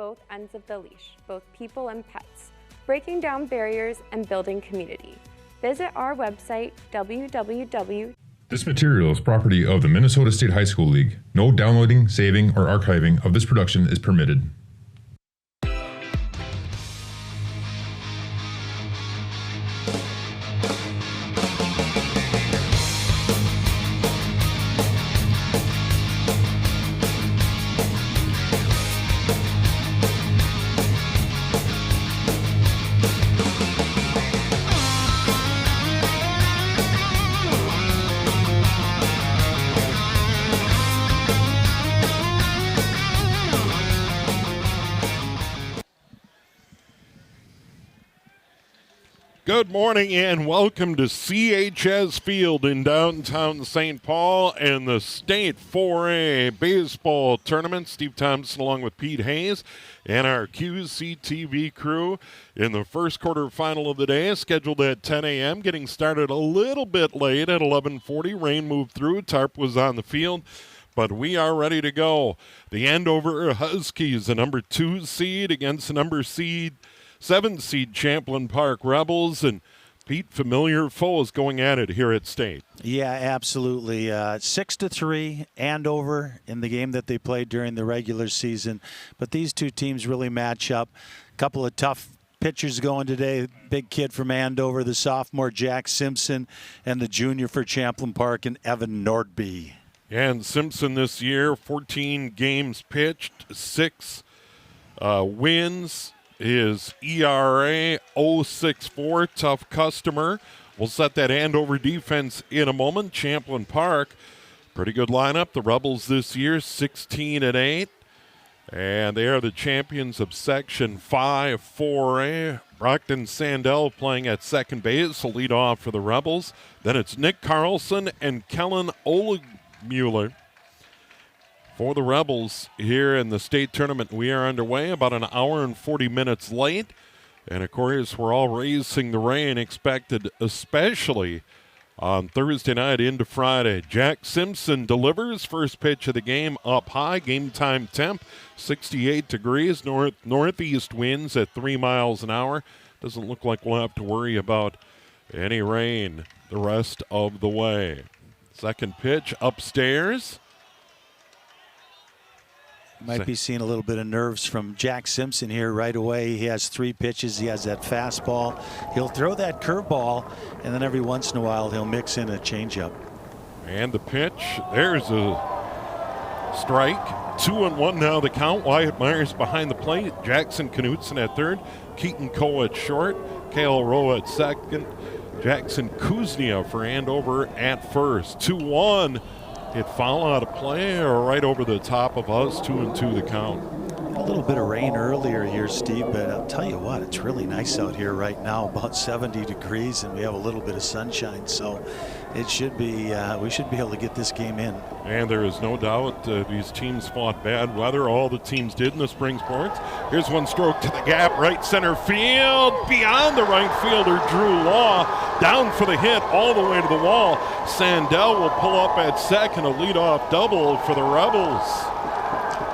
both ends of the leash, both people and pets, breaking down barriers and building community. Visit our website, www. This material is property of the Minnesota State High School League. No downloading, saving, or archiving of this production is permitted. Good morning and welcome to CHS Field in downtown St. Paul and the State 4A Baseball Tournament. Steve Thompson along with Pete Hayes and our QCTV crew in the first quarterfinal of the day, scheduled at 10 a.m., getting started a little bit late at 11:40. Rain moved through. Tarp was on the field, but we are ready to go. The Andover Huskies, the number 2 seed against the number 7 seed Champlin Park Rebels, and Pete, familiar foes going at it here at State. Yeah, absolutely. 6-3 Andover in the game that they played during the regular season, but these two teams really match up. A couple of tough pitchers going today. Big kid from Andover, the sophomore Jack Simpson, and the junior for Champlin Park and Evan Nordby. And Simpson this year, 14 games pitched, 6 wins. His ERA 0.64, tough customer. We'll set that Andover defense in a moment. Champlin Park, pretty good lineup. The Rebels this year, 16-8. And they are the champions of Section 5 4A. Brockton Sandell playing at second base will lead off for the Rebels. Then it's Nick Carlson and Kellen Oligmuller. For the Rebels here in the state tournament, we are underway about an hour and 40 minutes late. And, of course, we're all racing the rain expected, especially on Thursday night into Friday. Jack Simpson delivers first pitch of the game up high. Game time temp, 68 degrees. Northeast winds at 3 miles an hour. Doesn't look like we'll have to worry about any rain the rest of the way. Second pitch upstairs. Might be seeing a little bit of nerves from Jack Simpson here right away. He has 3 pitches. He has that fastball. He'll throw that curveball, and then every once in a while he'll mix in a changeup. And the pitch, there's a strike. 2-1 now the count. Wyatt Myers behind the plate. Jackson Knutson at third. Keaton Coe at short. Cale Rowe at second. Jackson Kuznia for Andover at first. 2-1. Hit foul out of play or right over the top of us. 2-2 the count. A little bit of rain earlier here, Steve, but I'll tell you what, it's really nice out here right now, about 70 degrees, and we have a little bit of sunshine, so it should be, we should be able to get this game in. And there is no doubt these teams fought bad weather. All the teams did in the spring sports. Here's one stroke to the gap, right center field, beyond the right fielder, Drew Law, down for the hit, all the way to the wall. Sandell will pull up at second, a leadoff double for the Rebels.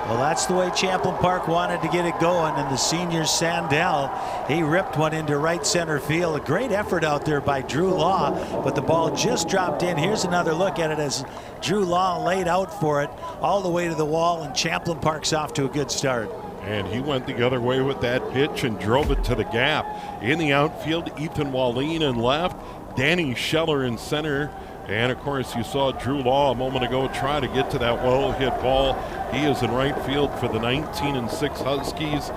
Well, that's the way Champlin Park wanted to get it going, and the senior Sandell, he ripped one into right center field. A great effort out there by Drew Law, but the ball just dropped in. Here's another look at it as Drew Law laid out for it all the way to the wall, and Champlin Park's off to a good start. And he went the other way with that pitch and drove it to the gap. In the outfield, Ethan Wallin in left, Danny Scheller in center. And, of course, you saw Drew Law a moment ago try to get to that well-hit ball. He is in right field for the 19-6 Huskies.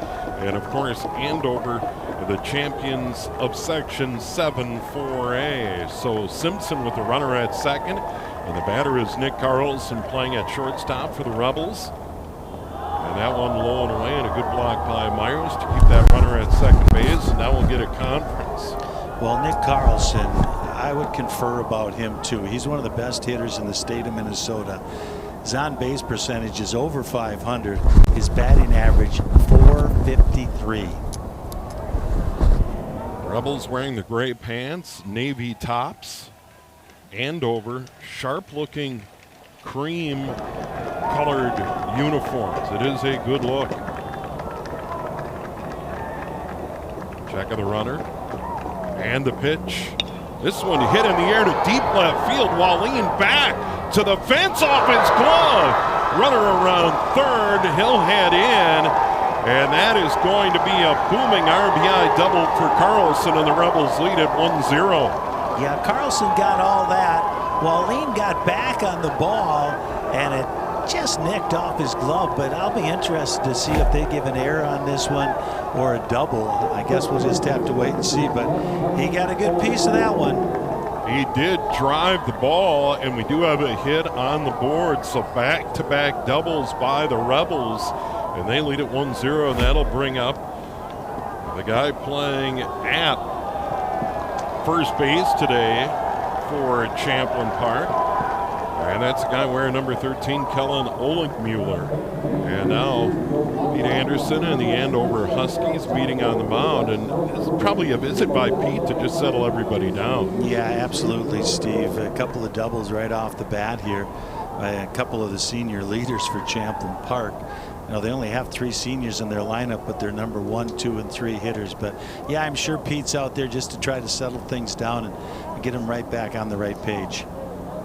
And, of course, Andover, the champions of Section 7 4A. So Simpson with the runner at second. And the batter is Nick Carlson playing at shortstop for the Rebels. And that one low and away, and a good block by Myers to keep that runner at second base. And now we'll get a conference. Well, Nick Carlson, I would confer about him too. He's one of the best hitters in the state of Minnesota. His on-base percentage is over 500. His batting average, 453. Rebels wearing the gray pants, navy tops. Andover, sharp-looking cream-colored uniforms. It is a good look. Check of the runner. And the pitch. This one hit in the air to deep left field. Wallin back to the fence off his glove. Runner around third. He'll head in. And that is going to be a booming RBI double for Carlson, and the Rebels lead at 1-0. Yeah, Carlson got all that. Wallin got back on the ball, and it just nicked off his glove, but I'll be interested to see if they give an error on this one or a double. I guess we'll just have to wait and see, but he got a good piece of that one. He did drive the ball, and we do have a hit on the board, so back-to-back doubles by the Rebels, and they lead at 1-0, and that'll bring up the guy playing at first base today for Champlin Park. And that's the guy wearing number 13, Kellen Olinkmuller. And now Pete Anderson and the Andover Huskies meeting on the mound. And it's probably a visit by Pete to just settle everybody down. Yeah, absolutely, Steve. A couple of doubles right off the bat here by a couple of the senior leaders for Champlin Park. You know, they only have 3 seniors in their lineup, but they're number 1, 2, and 3 hitters. But yeah, I'm sure Pete's out there just to try to settle things down and get them right back on the right page.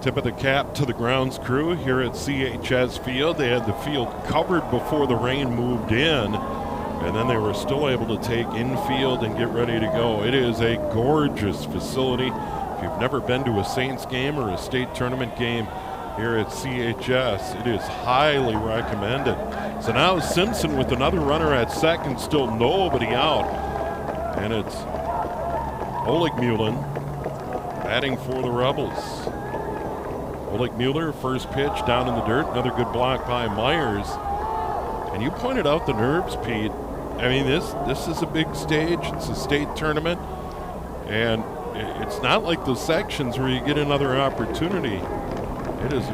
Tip of the cap to the grounds crew here at CHS Field. They had the field covered before the rain moved in, and then they were still able to take infield and get ready to go. It is a gorgeous facility. If you've never been to a Saints game or a state tournament game here at CHS, it is highly recommended. So now Simpson with another runner at second, still nobody out. And it's Olinkmuller batting for the Rebels. Olinkmuller, first pitch down in the dirt, another good block by Myers. And you pointed out the nerves, Pete. I mean, this is a big stage. It's a state tournament. And it's not like the sections where you get another opportunity. It is.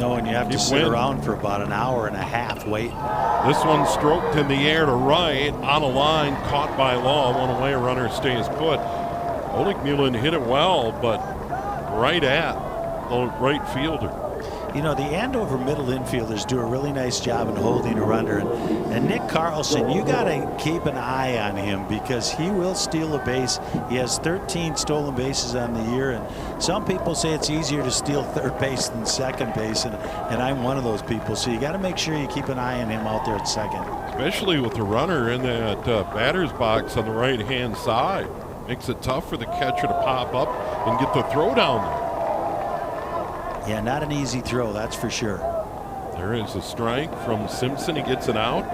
No, and you have to sit around for about an hour and a half waiting. This one stroked in the air to right, on a line, caught by Law. One away, runner stays put. Olinkmuller hit it well, but right at the right fielder. You know, the Andover middle infielders do a really nice job in holding a runner. And Nick Carlson, you got to keep an eye on him because he will steal a base. He has 13 stolen bases on the year. And some people say it's easier to steal third base than second base. And I'm one of those people. So you got to make sure you keep an eye on him out there at second. Especially with the runner in that batter's box on the right-hand side. Makes it tough for the catcher to pop up and get the throw down there. Yeah, not an easy throw, that's for sure. There is a strike from Simpson. He gets it out.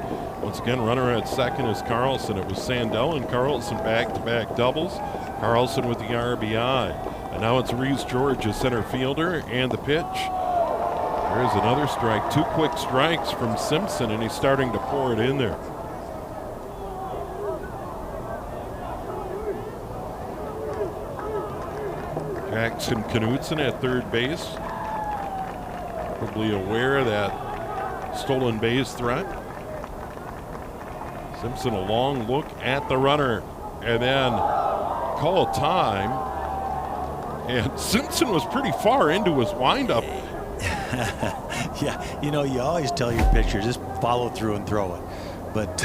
Once again, runner at second is Carlson. It was Sandell and Carlson back-to-back doubles. Carlson with the RBI. And now it's Reese George, a center fielder, and the pitch. There's another strike. 2 quick strikes from Simpson, and he's starting to pour it in there. Jackson Knudsen at third base. Probably aware of that stolen base threat. Simpson a long look at the runner and then call time. And Simpson was pretty far into his windup. Yeah, you know, you always tell your pitcher just follow through and throw it. But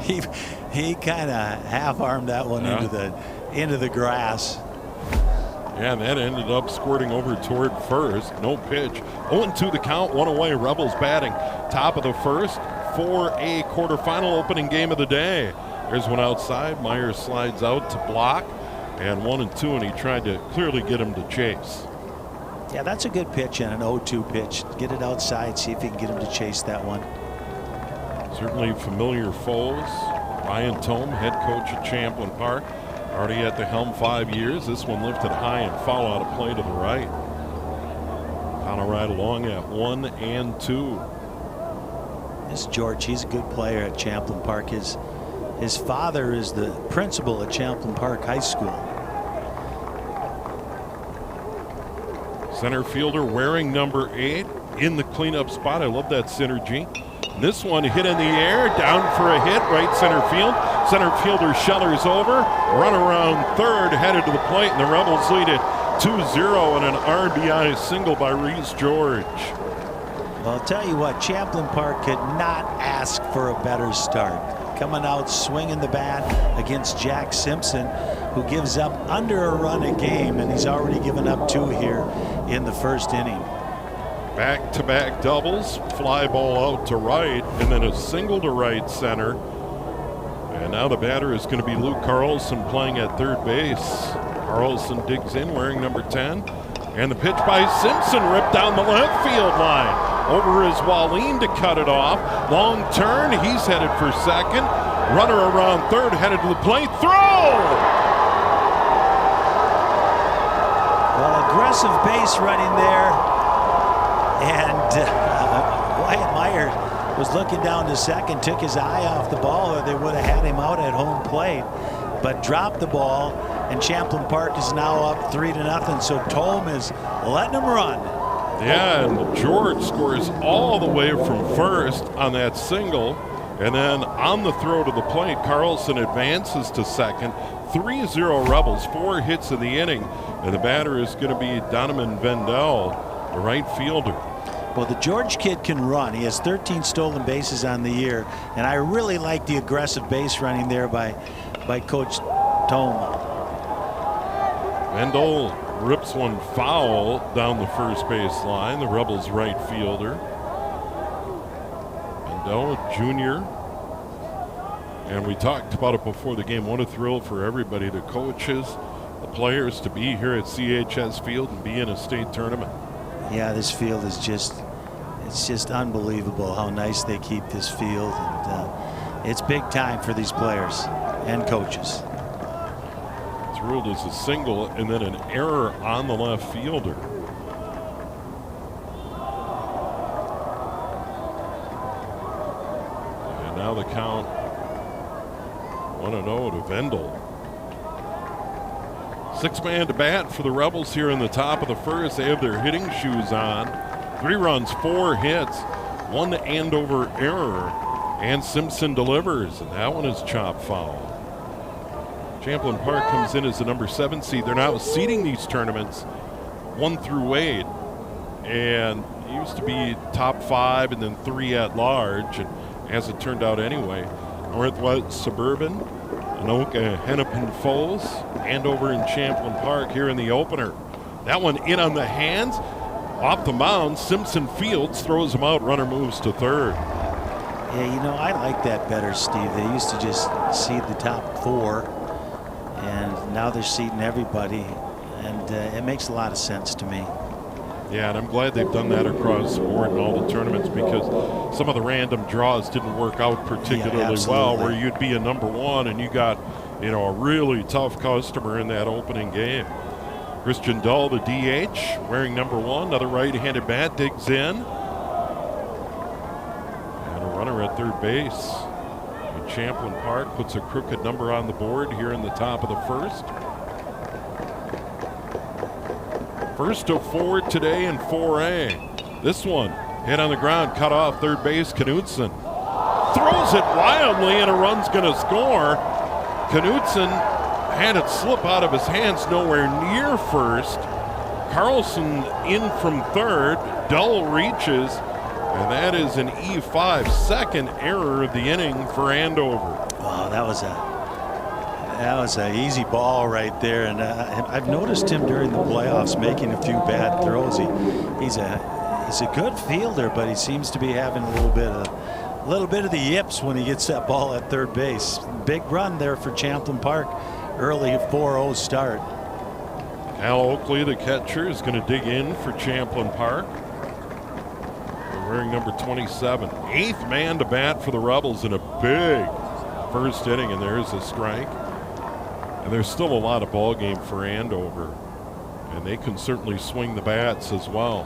he kind of half-armed that one into the grass. Yeah, and that ended up squirting over toward first. No pitch. 0-2 the count, 1 away. Rebels batting top of the first for a quarterfinal opening game of the day. There's one outside. Myers slides out to block. And 1-2, and he tried to clearly get him to chase. Yeah, that's a good pitch and an 0-2 pitch. Get it outside, see if he can get him to chase that one. Certainly familiar foes. Ryan Tome, head coach at Champlin Park. Already at the helm 5 years. This one lifted high and foul out of play to the right. On a ride along at 1-2. This George, he's a good player at Champlin Park. His father is the principal at Champlin Park High School. Center fielder wearing number 8 in the cleanup spot. I love that synergy. This one hit in the air, down for a hit, right center field. Center fielder Schellers over, run around third, headed to the plate, and the Rebels lead it 2-0 and an RBI single by Reese George. Well, I'll tell you what, Champlin Park could not ask for a better start. coming out swinging the bat against Jack Simpson, who gives up under a run a game, and he's already given up 2 here in the first inning. Back-to-back doubles, fly ball out to right, and then a single to right center. And now the batter is going to be Luke Carlson playing at third base. Carlson digs in wearing number 10. And the pitch by Simpson ripped down the left field line. Over is Wallin to cut it off. Long turn, he's headed for second. Runner around third, headed to the plate. Throw! Well, aggressive base running there. And Wyatt Meyer was looking down to second, took his eye off the ball, or they would have had him out at home plate, but dropped the ball, and Champlin Park is now up 3-0, so Tome is letting them run. Yeah, and George scores all the way from first on that single, and then on the throw to the plate, Carlson advances to second. 3-0 Rebels, 4 hits in the inning, and the batter is going to be Donovan Vendel, the right fielder. Well, the George kid can run. He has 13 stolen bases on the year, and I really like the aggressive base running there by Coach Tome. Vendel rips one foul down the first base line, the Rebels right fielder. Vendel, junior. And we talked about it before the game. What a thrill for everybody, the coaches, the players, to be here at CHS Field and be in a state tournament. Yeah, this field is it's just unbelievable how nice they keep this field, and it's big time for these players and coaches. It's ruled as a single and then an error on the left fielder. And now the count 1-0 to Vendel. 6-man to bat for the Rebels here in the top of the first. They have their hitting shoes on. 3 runs, 4 hits, 1 Andover error, and Simpson delivers, and that one is chopped foul. Champlin Park comes in as the number 7 seed. They're now seeding these tournaments 1 through 8, and it used to be top 5 and then 3 at large, and as it turned out anyway, Northwest Suburban, Anoka, Hennepin Falls, Andover and Champlin Park here in the opener. That one in on the hands, off the mound. Simpson fields, throws him out, runner moves to third. Yeah, you know, I like that better, Steve. They used to just seed the top 4, and now they're seeding everybody, and it makes a lot of sense to me. Yeah, and I'm glad they've done that across the board in all the tournaments, because some of the random draws didn't work out particularly well, where you'd be a number 1 and you got, you know, a really tough customer in that opening game. Christian Dull, the DH, wearing number 1, another right-handed bat, digs in. And a runner at third base. And Champlin Park puts a crooked number on the board here in the top of the first. First of 4 today in 4A. This one hit on the ground, cut off third base. Knutson throws it wildly, and a run's going to score. Knutson had it slip out of his hands, nowhere near first. Carlson in from third. Dull reaches, and that is an E5, second error of the inning for Andover. Wow, that was an easy ball right there, and I've noticed him during the playoffs making a few bad throws. He's a good fielder, but he seems to be having a little bit of the yips when he gets that ball at third base. Big run there for Champlin Park, early 4-0 start. Al Oakley, the catcher, is going to dig in for Champlin Park. Wearing number 27. 8th man to bat for the Rebels in a big first inning, and there's a strike. And there's still a lot of ball game for Andover, and they can certainly swing the bats as well.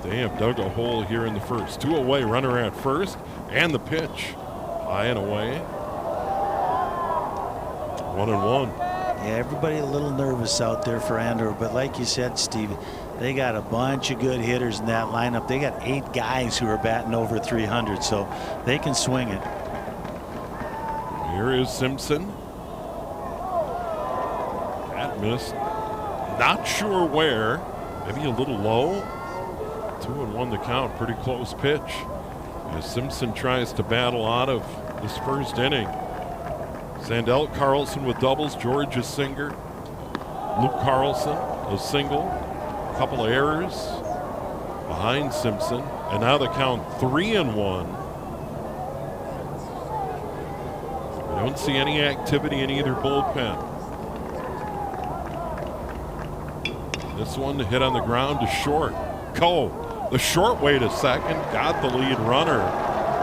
They have dug a hole here in the first. 2 away, runner at first, and the pitch high and away. 1-1. Yeah, everybody a little nervous out there for Andover, but like you said, Steve, they got a bunch of good hitters in that lineup. They got 8 guys who are batting over 300, so they can swing it. Here is Simpson. That missed. Not sure where. Maybe a little low. 2-1 the count. Pretty close pitch. as Simpson tries to battle out of this first inning. Sandell, Carlson with doubles, George a singer, Luke Carlson a single, a couple of errors behind Simpson, and now the count 3-1. I don't see any activity in either bullpen. This one hit on the ground to short. Coe, the short way to second, got the lead runner,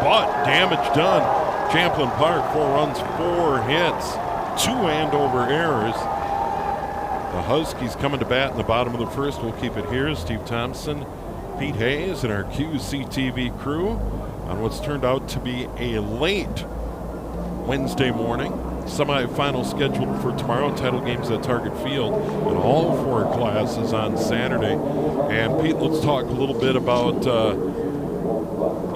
but damage done. Champlin Park, 4 runs, 4 hits, 2 Andover errors. The Huskies coming to bat in the bottom of the first. We'll keep it here. Steve Thompson, Pete Hayes, and our QCTV crew on what's turned out to be a late Wednesday morning. Semifinal scheduled for tomorrow. Title games at Target Field and all 4 classes on Saturday. And Pete, let's talk a little bit about the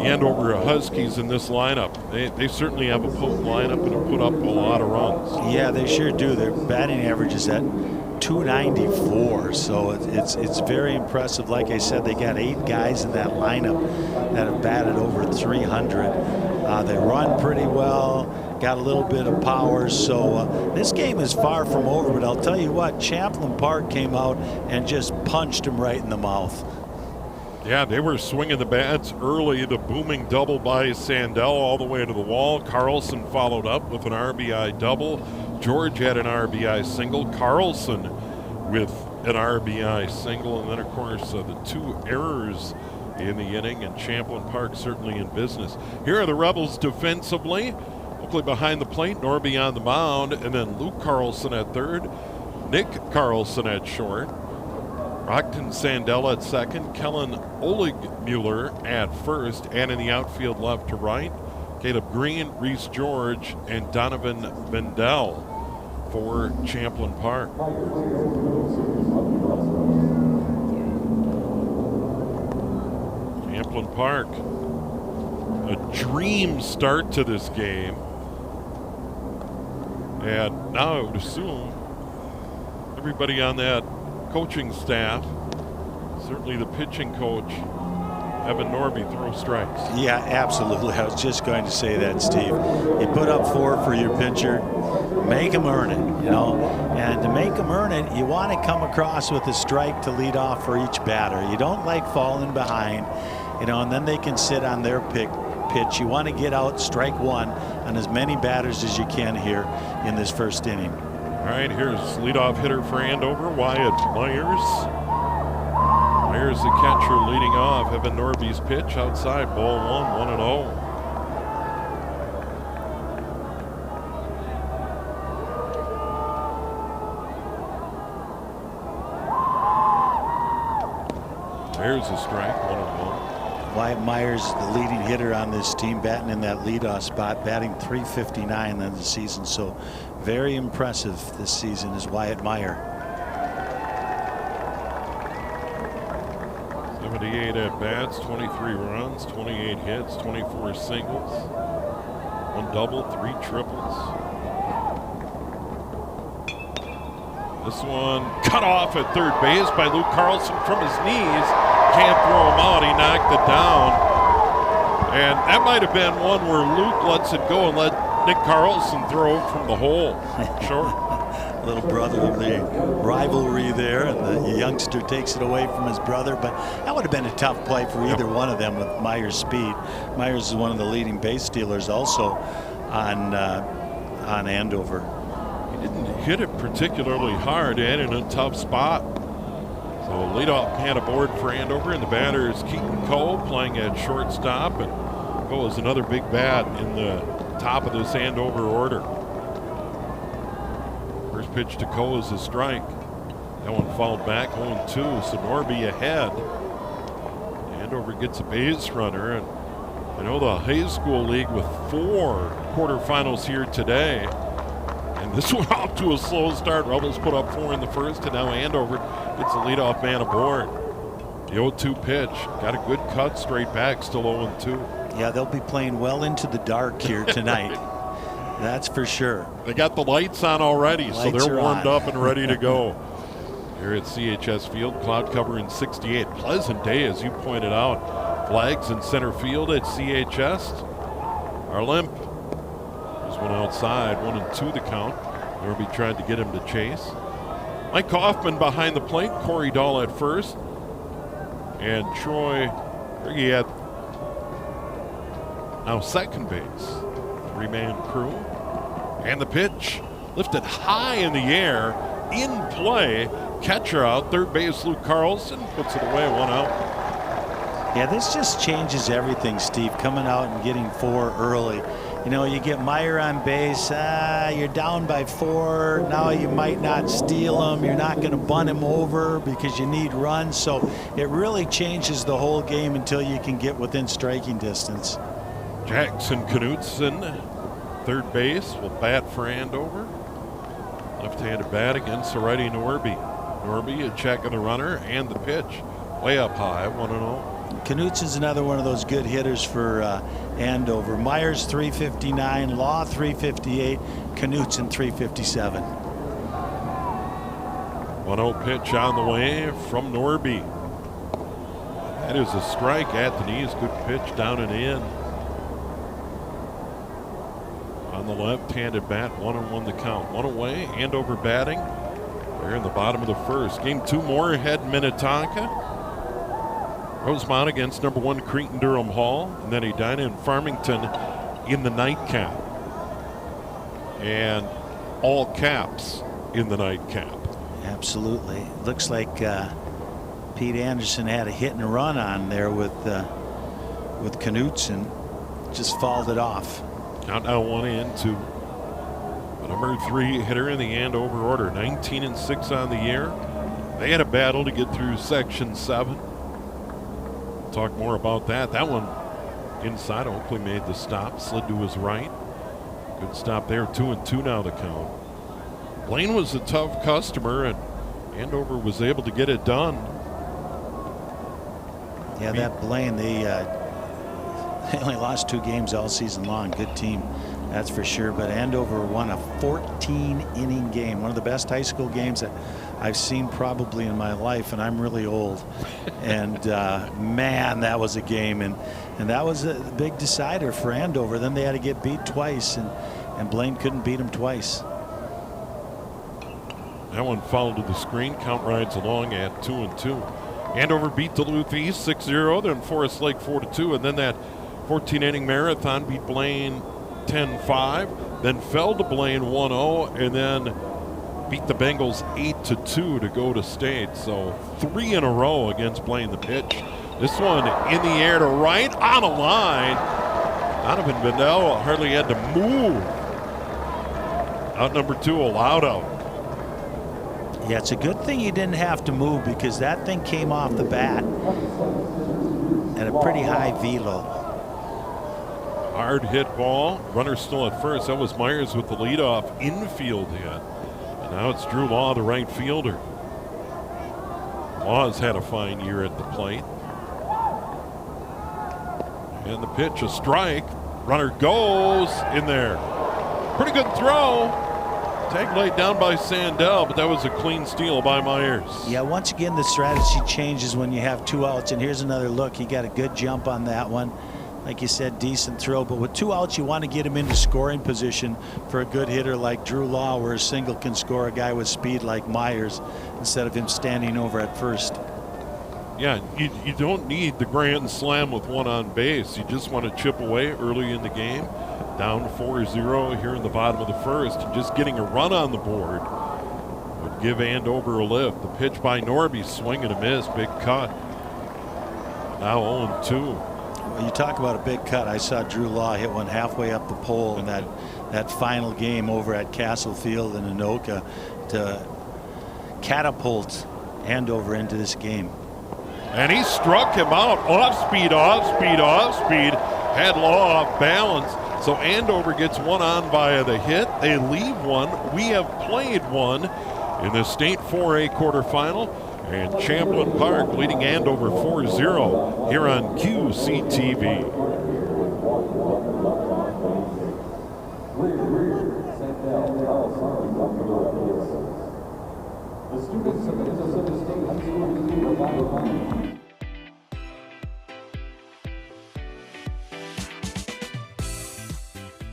Andover Huskies in this lineup. They certainly have a potent lineup and have put up a lot of runs. Yeah, they sure do. Their batting average is at .294, so it's very impressive. Like I said, they got 8 guys in that lineup that have batted over 300. They run pretty well, got a little bit of power, so this game is far from over. But I'll tell you what, Champlin Park came out and just punched him right in the mouth. Yeah, they were swinging the bats early. The booming double by Sandell all the way to the wall. Carlson followed up with an RBI double. George had an RBI single. Carlson with an RBI single. And then, of course, the 2 errors in the inning. And Champlin Park certainly in business. Here are the Rebels defensively. Hopefully behind the plate, Norby on the mound. And then Luke Carlson at third. Nick Carlson at short. Rockton Sandell at second, Kellen Oligmuller at first, and in the outfield left to right, Caleb Green, Reese George, and Donovan Vendel for Champlin Park. Champlin Park, a dream start to this game. And now I would assume everybody on that coaching staff, certainly the pitching coach, Evan Norby, throw strikes. Yeah, absolutely. I was just going to say that, Steve. You put up 4 for your pitcher, make him earn it, you know. And to make him earn it, you want to come across with a strike to lead off for each batter. You don't like falling behind, you know, and then they can sit on their pitch. You want to get out strike 1 on as many batters as you can here in this first inning. All right, here's leadoff hitter for Andover, Wyatt Myers. Myers, the catcher, leading off. Evan Norby's pitch outside, ball 1, 1-0. There's a strike, 1-1. Wyatt Myers, the leading hitter on this team, batting in that leadoff spot, batting .359 in the season. So very impressive this season is Wyatt Meyer. 78 at bats, 23 runs, 28 hits, 24 singles, 1 double, 3 triples. This one cut off at third base by Luke Carlson from his knees. Can't throw him out. He knocked it down. And that might have been one where Luke lets it go and let Nick Carlson throw from the hole. Short. Little brotherly rivalry there, and the youngster takes it away from his brother. But that would have been a tough play for either one of them with Myers' speed. Myers is one of the leading base stealers also on Andover. He didn't hit it particularly hard and in a tough spot. So leadoff man aboard for Andover, and the batter is Keaton Cole playing at shortstop, and Cole is another big bat in the top of this Andover order. First pitch to Cole is a strike. That one fouled back 0-2, so Norby ahead. Andover gets a base runner, and I know the high school league with 4 quarterfinals here today. And this one off to a slow start. Rebels put up 4 in the first, and now Andover gets a leadoff man aboard. The 0-2 pitch. Got a good cut straight back, still 0-2. Yeah, they'll be playing well into the dark here tonight. That's for sure. They got the lights on already, so they're warmed up and ready to go. Here at CHS Field, cloud cover in 68. Pleasant day, as you pointed out. Flags in center field at CHS are limp. There's one outside, 1-2 the count. Norby tried to get him to chase. Mike Kaufman behind the plate, Corey Dahl at first, and Troy Berge at now second base. Three-man crew. And the pitch lifted high in the air, in play. Catcher out, third base Luke Carlson puts it away, 1 out. Yeah, this just changes everything, Steve, coming out and getting 4 early. You know, you get Meyer on base, you're down by 4. Now you might not steal him. You're not going to bunt him over because you need runs. So it really changes the whole game until you can get within striking distance. Jackson Knutson, third base, will bat for Andover. Left-handed bat against the righty Norby. Norby a check on the runner and the pitch. Way up high, 1-0. Knutson's another one of those good hitters for Andover. Myers 359, Law 358, Knutson 357. 1-0 pitch on the way from Norby. That is a strike at the knees. Good pitch down and in. On the left-handed bat, 1-1 the count. 1 away, Andover batting. They're in the bottom of the first. Game 2 Moorhead, Minnetonka. Rosemont against number 1 Cretan Durham Hall, and then Edina and Farmington in the nightcap. And all caps in the nightcap. Absolutely. Looks like Pete Anderson had a hit and run on there with Knutson. Just fouled it off. Count now 1-2. The number 3 hitter in the Andover order, 19-6 on the year. They had a battle to get through Section 7. Talk more about that. That one inside. Oakley made the stop, slid to his right. Good stop there. 2-2 now the count. Blaine was a tough customer, and Andover was able to get it done. Yeah, that Blaine, they only lost 2 games all season long. Good team, that's for sure. But Andover won a 14-inning game, one of the best high school games that I've seen probably in my life, and I'm really old. And man, that was a game, and that was a big decider for Andover. Then they had to get beat twice, and Blaine couldn't beat them twice. That one fouled to the screen. Count rides along at 2-2. Andover beat Duluth East 6-0, then Forest Lake 4-2, and then that 14-inning marathon beat Blaine 10-5, then fell to Blaine 1-0, and then beat the Bengals 8-2 to go to state. So 3 in a row against Blaine. The pitch. This one in the air to right on a line. Donovan Bendel hardly had to move. Out number 2, allowed out. Yeah, it's a good thing you didn't have to move because that thing came off the bat at a pretty high velo. Hard hit ball. Runner still at first. That was Myers with the leadoff infield hit. And now it's Drew Law, the right fielder. Law has had a fine year at the plate. And the pitch, a strike. Runner goes in there. Pretty good throw. Tag laid down by Sandell, but that was a clean steal by Myers. Yeah, once again, the strategy changes when you have 2 outs. And here's another look. He got a good jump on that one. Like you said, decent throw. But with 2 outs, you want to get him into scoring position for a good hitter like Drew Law, where a single can score a guy with speed like Myers instead of him standing over at first. Yeah, you don't need the grand slam with 1 on base. You just want to chip away early in the game. Down 4-0 here in the bottom of the first. Just getting a run on the board would give Andover a lift. The pitch by Norby, swing and a miss, big cut. Now 0-2. Well, you talk about a big cut. I saw Drew Law hit one halfway up the pole in that final game over at Castle Field in Anoka to catapult Andover into this game. And he struck him out. Off speed, off speed, off speed. Had Law off balance. So Andover gets 1 on via the hit. They leave 1. We have played 1 in the state 4A quarterfinal. And Champlin Park leading Andover 4-0 here on QCTV. The students of Minnesota State High School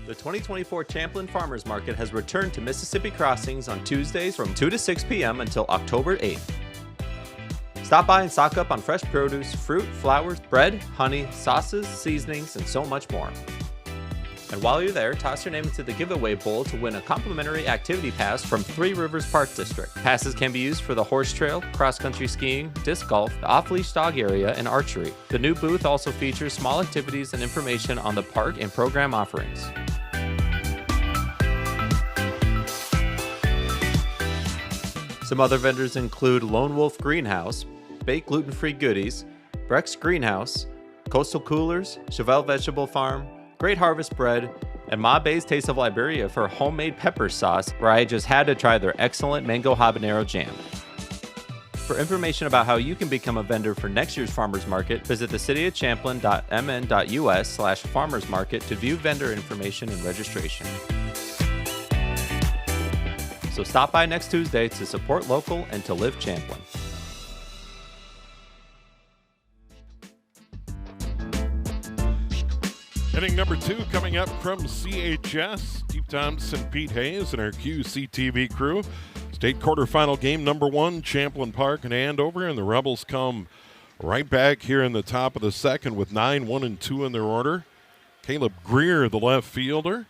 The 2024 Champlin Farmers Market has returned to Mississippi Crossings on Tuesdays from 2 to 6 p.m. until October 8th. Stop by and stock up on fresh produce, fruit, flowers, bread, honey, sauces, seasonings, and so much more. And while you're there, toss your name into the giveaway bowl to win a complimentary activity pass from Three Rivers Park District. Passes can be used for the horse trail, cross-country skiing, disc golf, the off-leash dog area, and archery. The new booth also features small activities and information on the park and program offerings. Some other vendors include Lone Wolf Greenhouse, Baked Gluten-Free Goodies, Breck's Greenhouse, Coastal Coolers, Chevelle Vegetable Farm, Great Harvest Bread, and Ma Bay's Taste of Liberia for homemade pepper sauce, where I just had to try their excellent mango habanero jam. For information about how you can become a vendor for next year's farmers market, visit thecityofchamplin.mn.us/farmers market to view vendor information and registration. So stop by next Tuesday to support local and to live Champlin. Inning number 2 coming up from CHS. Steve Thompson, Pete Hayes, and our QCTV crew. State quarterfinal game number 1, Champlin Park and Andover, and the Rebels come right back here in the top of the second with 9, 1, and 2 in their order. Caleb Greer, the left fielder.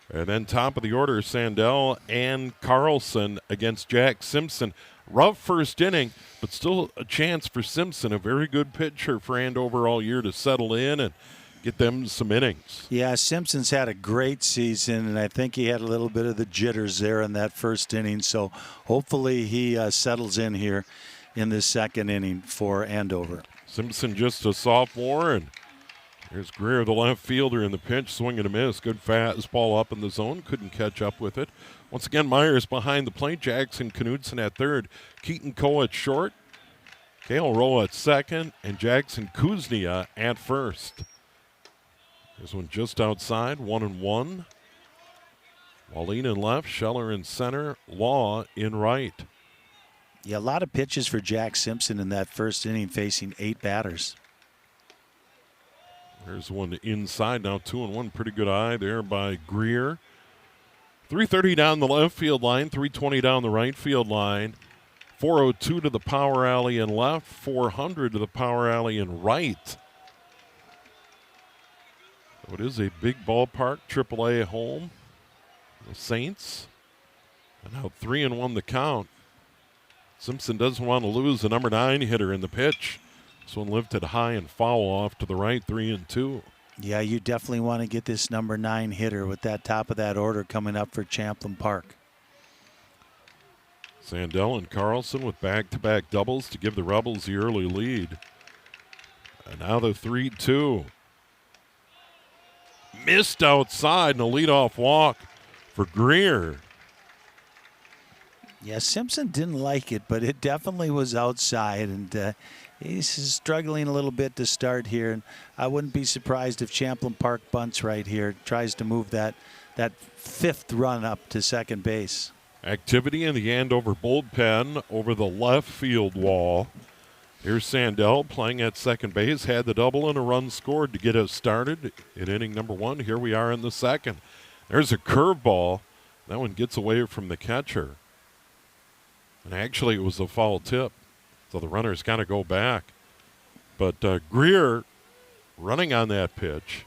And then top of the order, Sandell and Carlson against Jack Simpson. Rough first inning, but still a chance for Simpson, a very good pitcher for Andover all year, to settle in and get them some innings. Yeah, Simpson's had a great season, and I think he had a little bit of the jitters there in that first inning. So hopefully he settles in here in this second inning for Andover. Simpson just a sophomore, and here's Greer, the left fielder, in the pinch, swing and a miss. Good fastball up in the zone, couldn't catch up with it. Once again, Myers behind the plate, Jackson Knudsen at third, Keaton Coe at short, Cale Rowe at second, and Jackson Kuznia at first. This one just outside, 1-1. Wallin in left, Scheller in center, Law in right. Yeah, a lot of pitches for Jack Simpson in that first inning, facing 8 batters. There's one inside now, 2-1. Pretty good eye there by Greer. 330 down the left field line, 320 down the right field line. 402 to the power alley in left, 400 to the power alley in right. So it is a big ballpark, AAA home. The Saints. And now 3-1 the count. Simpson doesn't want to lose the number 9 hitter in the pitch. This one lifted high and foul off to the right, 3-2. Yeah, you definitely want to get this number 9 hitter with that top of that order coming up for Champlin Park. Sandell and Carlson with back-to-back doubles to give the Rebels the early lead. And now the 3-2. Missed outside and a leadoff walk for Greer. Yeah, Simpson didn't like it, but it definitely was outside, and he's struggling a little bit to start here. And I wouldn't be surprised if Champlin Park bunts right here, tries to move that 5th run up to second base. Activity in the Andover bullpen over the left field wall. Here's Sandell playing at second base, had the double and a run scored to get us started in inning number 1. Here we are in the second. There's a curveball. That one gets away from the catcher. And actually it was a foul tip, so the runner's got to go back. But Greer running on that pitch.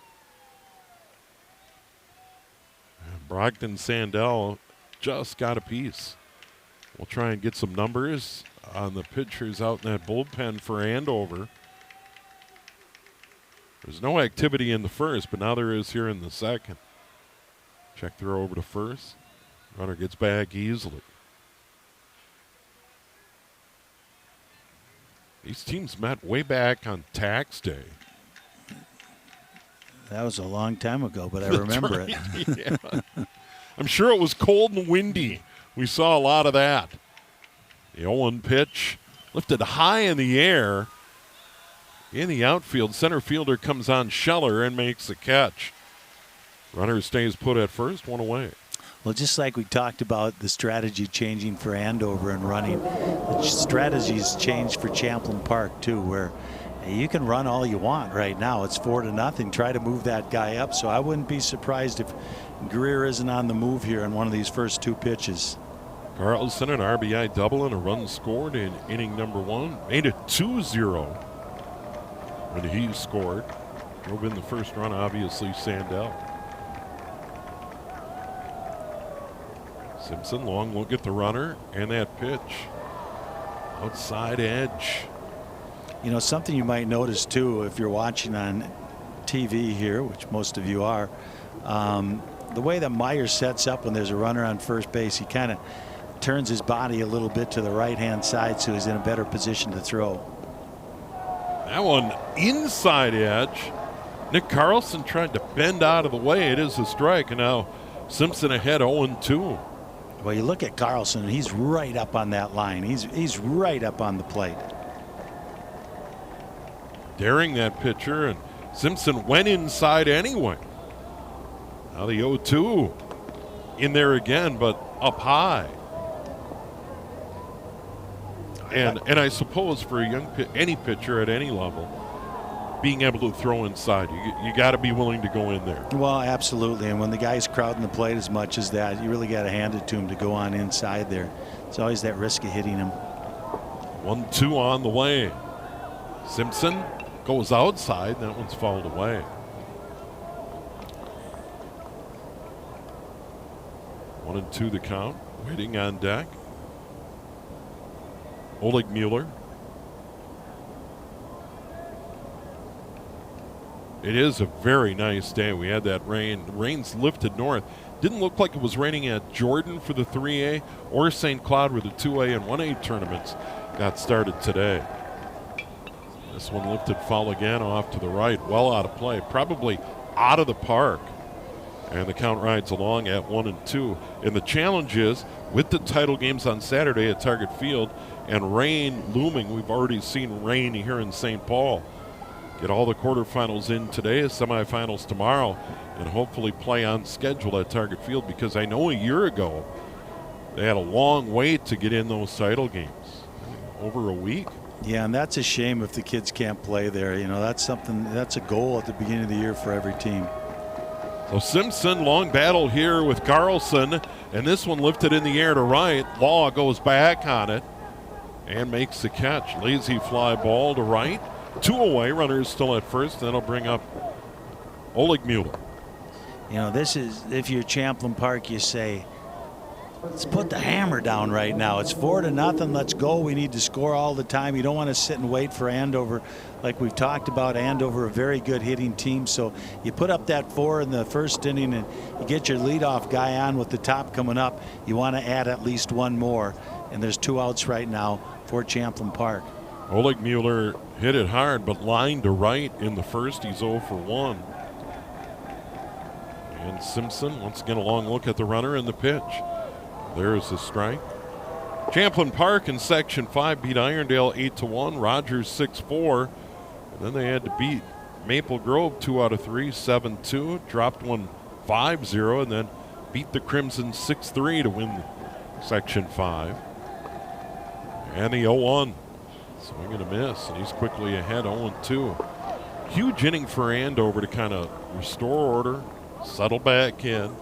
And Brogdon Sandell just got a piece. We'll try and get some numbers on the pitchers out in that bullpen for Andover. There's no activity in the first, but now there is here in the second. Check throw over to first. Runner gets back easily. These teams met way back on tax day. That was a long time ago, but I remember it. Yeah. I'm sure it was cold and windy. We saw a lot of that. The 0-1 pitch lifted high in the air. In the outfield, center fielder comes on Scheller and makes the catch. Runner stays put at first, 1 away. Well, just like we talked about the strategy changing for Andover and running, the strategy's changed for Champlin Park too, where You can run all you want right now. It's 4-0. Try to move that guy up. So I wouldn't be surprised if Greer isn't on the move here on one of these first 2 pitches. Carlson, an RBI double and a run scored in inning number 1. Made it 2-0 when he scored. Drove in the first run, obviously, Sandell. Simpson, long look at the runner, and that pitch. Outside edge. You know, something you might notice, too, if you're watching on TV here, which most of you are, the way that Meyer sets up when there's a runner on first base, he kind of turns his body a little bit to the right-hand side so he's in a better position to throw. That one inside edge. Nick Carlson tried to bend out of the way. It is a strike, and now Simpson ahead 0-2. Well, you look at Carlson, and he's right up on that line. He's right up on the plate. Daring that pitcher, and Simpson went inside anyway. Now the 0-2 in there again, but up high. And I suppose for a any pitcher at any level, being able to throw inside, you got to be willing to go in there. Well, absolutely. And when the guy's crowding the plate as much as that, you really got to hand it to him to go on inside there. It's always that risk of hitting him. 1-2 on the way. Simpson goes outside. That one's fouled away. 1-2 the count. Waiting on deck. Oleg Mueller. It is a very nice day. We had that rain. The rain's lifted north. Didn't look like it was raining at Jordan for the 3A or St. Cloud where the 2A and 1A tournaments got started today. This one lifted foul again off to the right. Well out of play. Probably out of the park. And the count rides along at 1-2. And the challenge is, with the title games on Saturday at Target Field and rain looming, we've already seen rain here in St. Paul. Get all the quarterfinals in today, semifinals tomorrow, and hopefully play on schedule at Target Field, because I know a year ago they had a long wait to get in those title games. Over a week. Yeah, and that's a shame if the kids can't play there. You know, that's a goal at the beginning of the year for every team. So Simpson, long battle here with Carlson, and this one lifted in the air to right. Law goes back on it and makes the catch. Lazy fly ball to right. 2 away, runners still at first. That'll bring up Oleg Mueller. You know, this is, if you're Champlin Park, you say, let's put the hammer down right now. It's 4-0. Let's go. We need to score all the time. You don't want to sit and wait for Andover. Like we've talked about, Andover, a very good hitting team. So you put up that 4 in the first inning and you get your leadoff guy on with the top coming up. You want to add at least one more. And there's 2 outs right now for Champlin Park. Oleg Mueller hit it hard, but lined to right in the first. He's 0 for 1. And Simpson, once again, a long look at the runner and the pitch. There's the strike. Champlin Park in Section 5 beat Irondale 8-1. Rogers 6-4. And then they had to beat Maple Grove 2 out of 3, 7-2. Dropped one 5-0, and then beat the Crimson 6-3 to win Section 5. And the 0-1. Swing and a miss, and he's quickly ahead 0-2. Huge inning for Andover to kind of restore order, settle back in.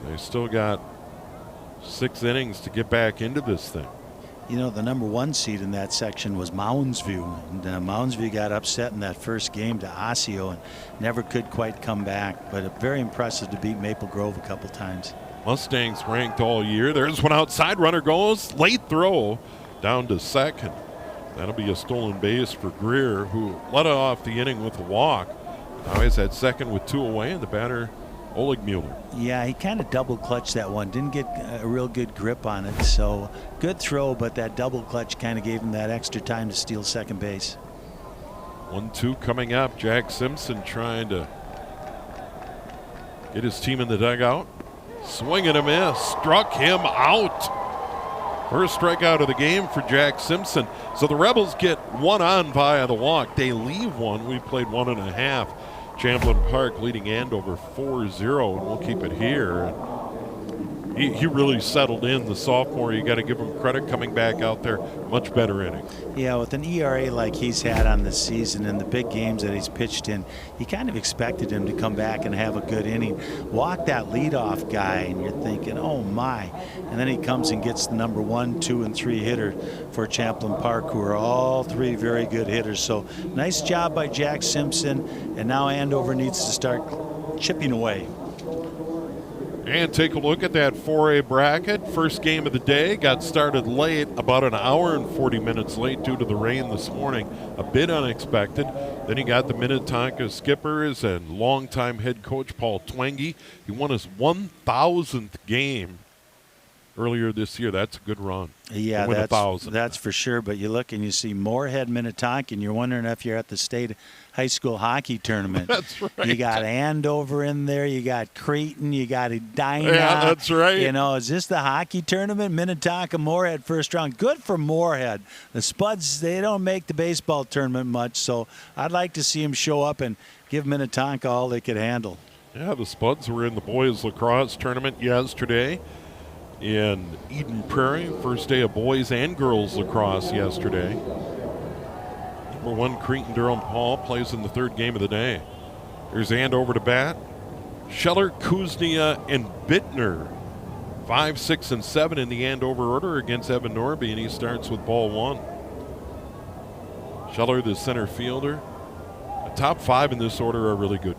They still got 6 innings to get back into this thing. You know, the number 1 seed in that section was Moundsview, and Moundsview got upset in that first game to Osseo and never could quite come back, but very impressive to beat Maple Grove a couple times. Mustangs ranked all year. There's one outside, runner goes, late throw down to second. That'll be a stolen base for Greer, who led off the inning with a walk. Now he's at second with 2 away, and the batter, Oleg Mueller. Yeah, he kind of double clutched that one. Didn't get a real good grip on it. So good throw, but that double clutch kind of gave him that extra time to steal second base. 1-2 coming up. Jack Simpson trying to get his team in the dugout. Swing and a miss. Struck him out. First strikeout of the game for Jack Simpson. So the Rebels get 1 on via the walk. They leave 1. We played 1.5. Champlin Park leading Andover 4-0, and we'll keep it here. he really settled in, the sophomore. You got to give him credit coming back out there. Much better inning. Yeah, with an ERA like he's had on the season and the big games that he's pitched in, you kind of expected him to come back and have a good inning. Walk that leadoff guy, and you're thinking, oh my. And then he comes and gets the number 1, 2, and 3 hitter for Champlin Park, who are all 3 very good hitters. So nice job by Jack Simpson, and now Andover needs to start chipping away. And take a look at that 4A bracket. First game of the day got started late, about an hour and 40 minutes late due to the rain this morning. A bit unexpected. Then you got the Minnetonka Skippers and longtime head coach Paul Twenge. He won his 1,000th game earlier this year. That's a good run. Yeah, that's for sure. But you look and you see Moorhead, Minnetonka, and you're wondering if you're at the state high school hockey tournament. That's right. You got Andover in there. You got Creighton. You got Edina. Yeah, that's right. You know, is this the hockey tournament? Minnetonka, Moorhead, first round. Good for Moorhead. The Spuds, they don't make the baseball tournament much, so I'd like to see them show up and give Minnetonka all they could handle. Yeah, the Spuds were in the boys lacrosse tournament yesterday in Eden Prairie. First day of boys and girls lacrosse yesterday. Number 1 Creighton Durham Hall plays in the 3rd game of the day. Here's Andover to bat. Scheller, Kuznia, and Bittner. 5, 6, and 7 in the Andover order against Evan Norby, and he starts with ball 1. Scheller, the center fielder. The top 5 in this order are really good.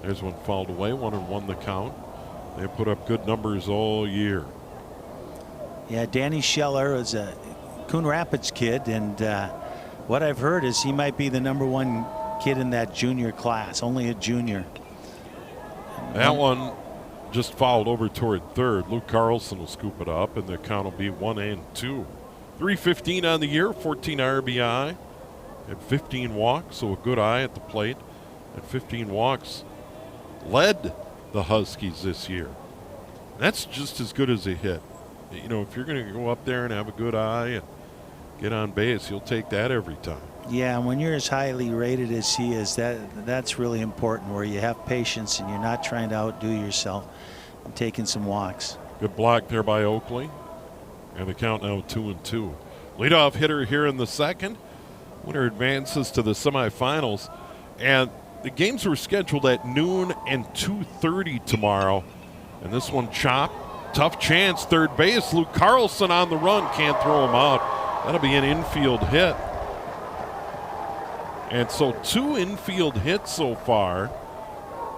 There's one fouled away, 1-1 the count. They put up good numbers all year. Yeah, Danny Scheller is a Coon Rapids kid, and what I've heard is he might be the number 1 kid in that junior class, only a junior. That one just fouled over toward 3rd. Luke Carlson will scoop it up, and the count will be 1-2. 315 on the year, 14 RBI, and 15 walks, so a good eye at the plate. And 15 walks led the Huskies this year. That's just as good as a hit. You know, if you're going to go up there and have a good eye and get on base, you'll take that every time. Yeah, and when you're as highly rated as he is, that's really important, where you have patience and you're not trying to outdo yourself and taking some walks. Good block there by Oakley. And the count now 2-2. Leadoff hitter here in the 2nd. Winner advances to the semifinals. And the games were scheduled at noon and 2:30 tomorrow. And this one chopped. Tough chance, 3rd base. Luke Carlson on the run. Can't throw him out. That'll be an infield hit. And so 2 infield hits so far,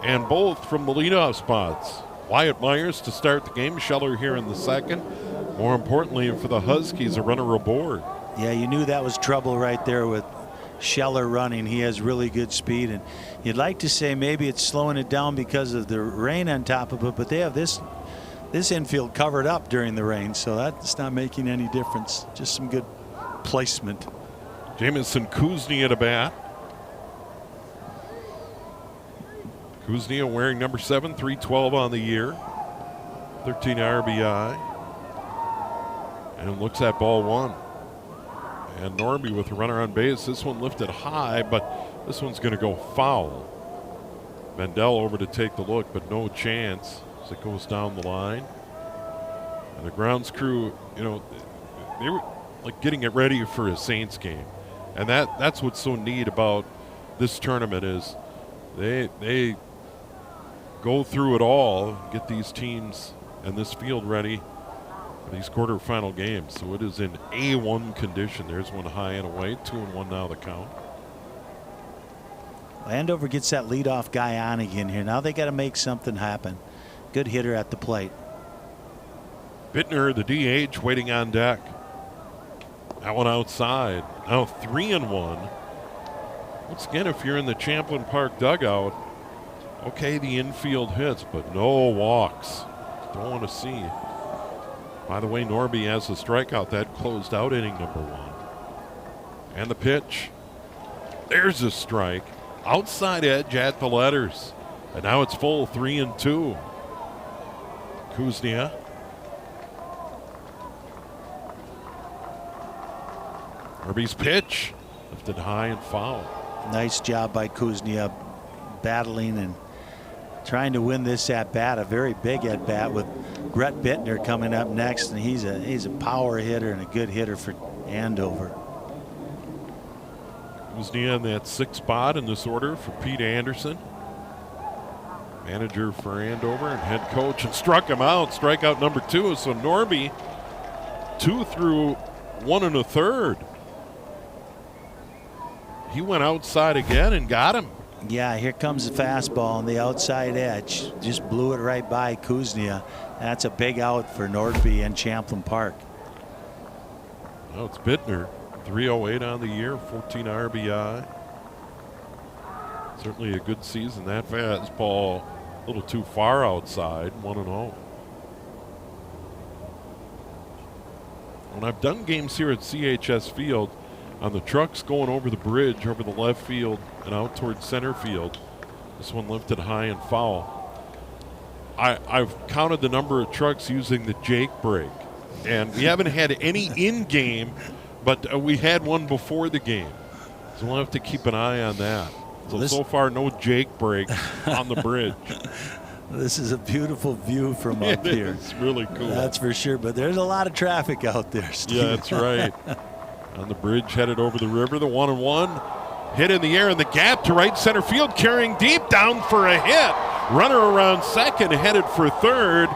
and both from the leadoff spots. Wyatt Myers to start the game. Scheller here in the 2nd. More importantly for the Huskies, a runner aboard. Yeah, you knew that was trouble right there with Scheller running. He has really good speed, and you'd like to say maybe it's slowing it down because of the rain on top of it, but they have this infield covered up during the rain, so that's not making any difference. Just some good placement. Jamison Kuznia at a bat. Kuznia wearing number 7, 312 on the year, 13 RBI, and looks at ball 1. And Norby with a runner on base. This one lifted high, but this one's going to go foul. Mendel over to take the look, but no chance as it goes down the line. And the grounds crew, you know, they were like getting it ready for a Saints game. And that's what's so neat about this tournament is they go through it all, get these teams and this field ready for these quarterfinal games. So it is in A1 condition. There's one high and away, 2-1 now the count. Andover gets that leadoff guy on again here. Now they got to make something happen. Good hitter at the plate. Bittner, the DH, waiting on deck. That one outside. Now 3-1. Once again, if you're in the Champlin Park dugout, okay, the infield hits, but no walks. Don't want to see. By the way, Norby has a strikeout. That closed out inning number 1. And the pitch. There's a strike. Outside edge at the letters. And now it's full 3-2. Kuznia. Norby's pitch. Lifted high and foul. Nice job by Kuznia battling and trying to win this at-bat, a very big at-bat with Brett Bittner coming up next, and he's a power hitter and a good hitter for Andover. Kuznia in that 6th spot in this order for Pete Anderson, manager for Andover and head coach, and struck him out. Strikeout number 2. So Norby 2 through 1 1/3. He went outside again and got him. Yeah, here comes the fastball on the outside edge. Just blew it right by Kuznia. That's a big out for Nordby and Champlin Park. Now it's Bittner, 308 on the year, 14 RBI. Certainly a good season. That fastball a little too far outside, 1-0. When I've done games here at CHS Field, on the trucks going over the bridge, over the left field and out towards center field, this one lifted high and foul. I've counted the number of trucks using the Jake brake, and we haven't had any in-game, but we had one before the game. So we'll have to keep an eye on that. So far, no Jake brake on the bridge. This is a beautiful view from up here. It's really cool. That's for sure, but there's a lot of traffic out there, Steve. Yeah, that's right. On the bridge, headed over the river, the 1-1. Hit in the air in the gap to right center field, carrying deep down for a hit. Runner around second, headed for third.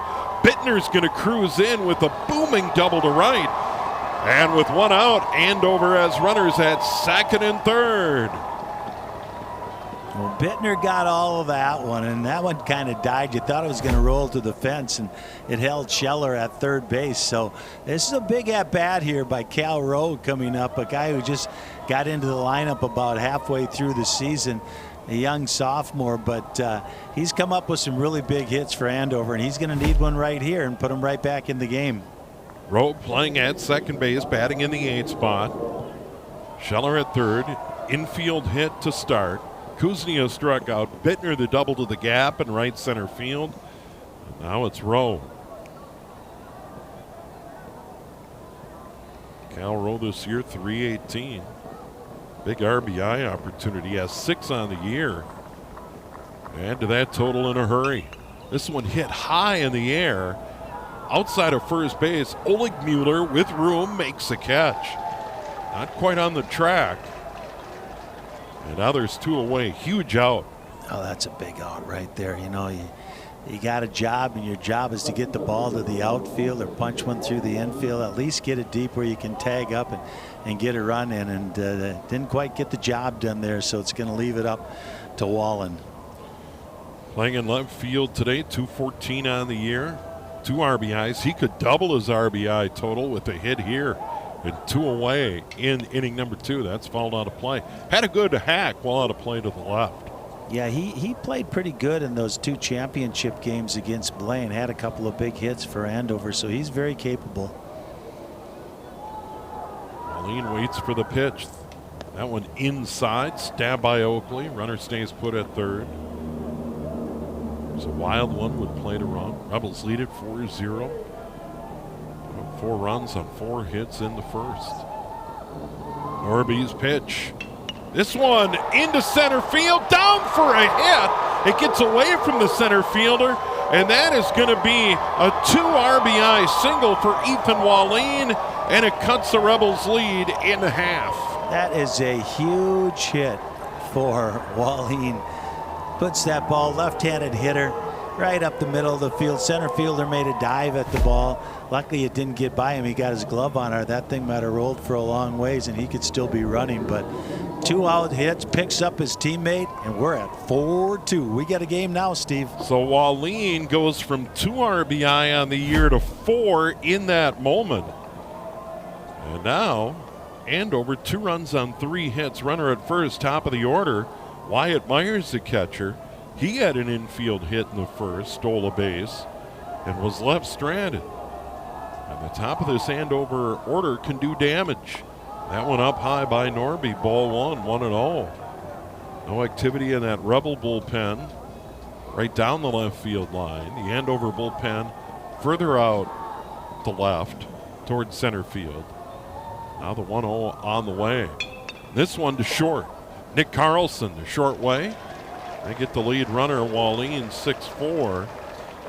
Bittner's going to cruise in with a booming double to right. And with one out, Andover has runners at second and third. Well, Bittner got all of that one, and that one kind of died. You thought it was going to roll to the fence, and it held Scheller at third base. So this is a big at-bat here by Cal Rowe coming up, a guy who just got into the lineup about halfway through the season, a young sophomore, but he's come up with some really big hits for Andover, and he's going to need one right here and put him right back in the game. Rowe playing at second base, batting in the 8th spot. Scheller at third, infield hit to start. Kuznia struck out. Bittner the double to the gap in right center field. And now it's Rowe. Cal Rowe this year, 318. Big RBI opportunity. Has 6 on the year. Add to that total in a hurry. This one hit high in the air. Outside of first base, Oleg Mueller with room makes a catch. Not quite on the track. And now there's 2 away. Huge out. Oh, that's a big out right there. You know, you got a job, and your job is to get the ball to the outfield or punch one through the infield. At least get it deep where you can tag up and get a run in. And didn't quite get the job done there, so it's going to leave it up to Wallen. Playing in left field today, 214 on the year, 2 RBIs. He could double his RBI total with a hit here. And 2 away in inning number 2. That's fouled out of play. Had a good hack while out of play to the left. Yeah, he played pretty good in those 2 championship games against Blaine. Had a couple of big hits for Andover, so he's very capable. Marlene waits for the pitch. That one inside, stabbed by Oakley. Runner stays put at third. There's a wild one, would play to run. Rebels lead it 4-0. 4 runs on 4 hits in the first. Norby's pitch. This one into center field, down for a hit. It gets away from the center fielder, and that is going to be a 2 RBI single for Ethan Wallin, and it cuts the Rebels' lead in half. That is a huge hit for Wallin. Puts that ball, left-handed hitter, right up the middle of the field. Center fielder made a dive at the ball. Luckily it didn't get by him. He got his glove on her. That thing might have rolled for a long ways and he could still be running. But 2 out hits, picks up his teammate, and we're at 4-2. We got a game now, Steve. So Wallin goes from 2 RBI on the year to 4 in that moment. And now Andover 2 runs on 3 hits. Runner at first, top of the order. Wyatt Myers, the catcher. He had an infield hit in the first, stole a base, and was left stranded. And the top of this Andover order can do damage. That one up high by Norby, ball 1-0. No activity in that Rebel bullpen. Right down the left field line. The Andover bullpen further out the left towards center field. Now the 1-0 on the way. This one to short. Nick Carlson, the short way. They get the lead runner, Wallin, 6-4.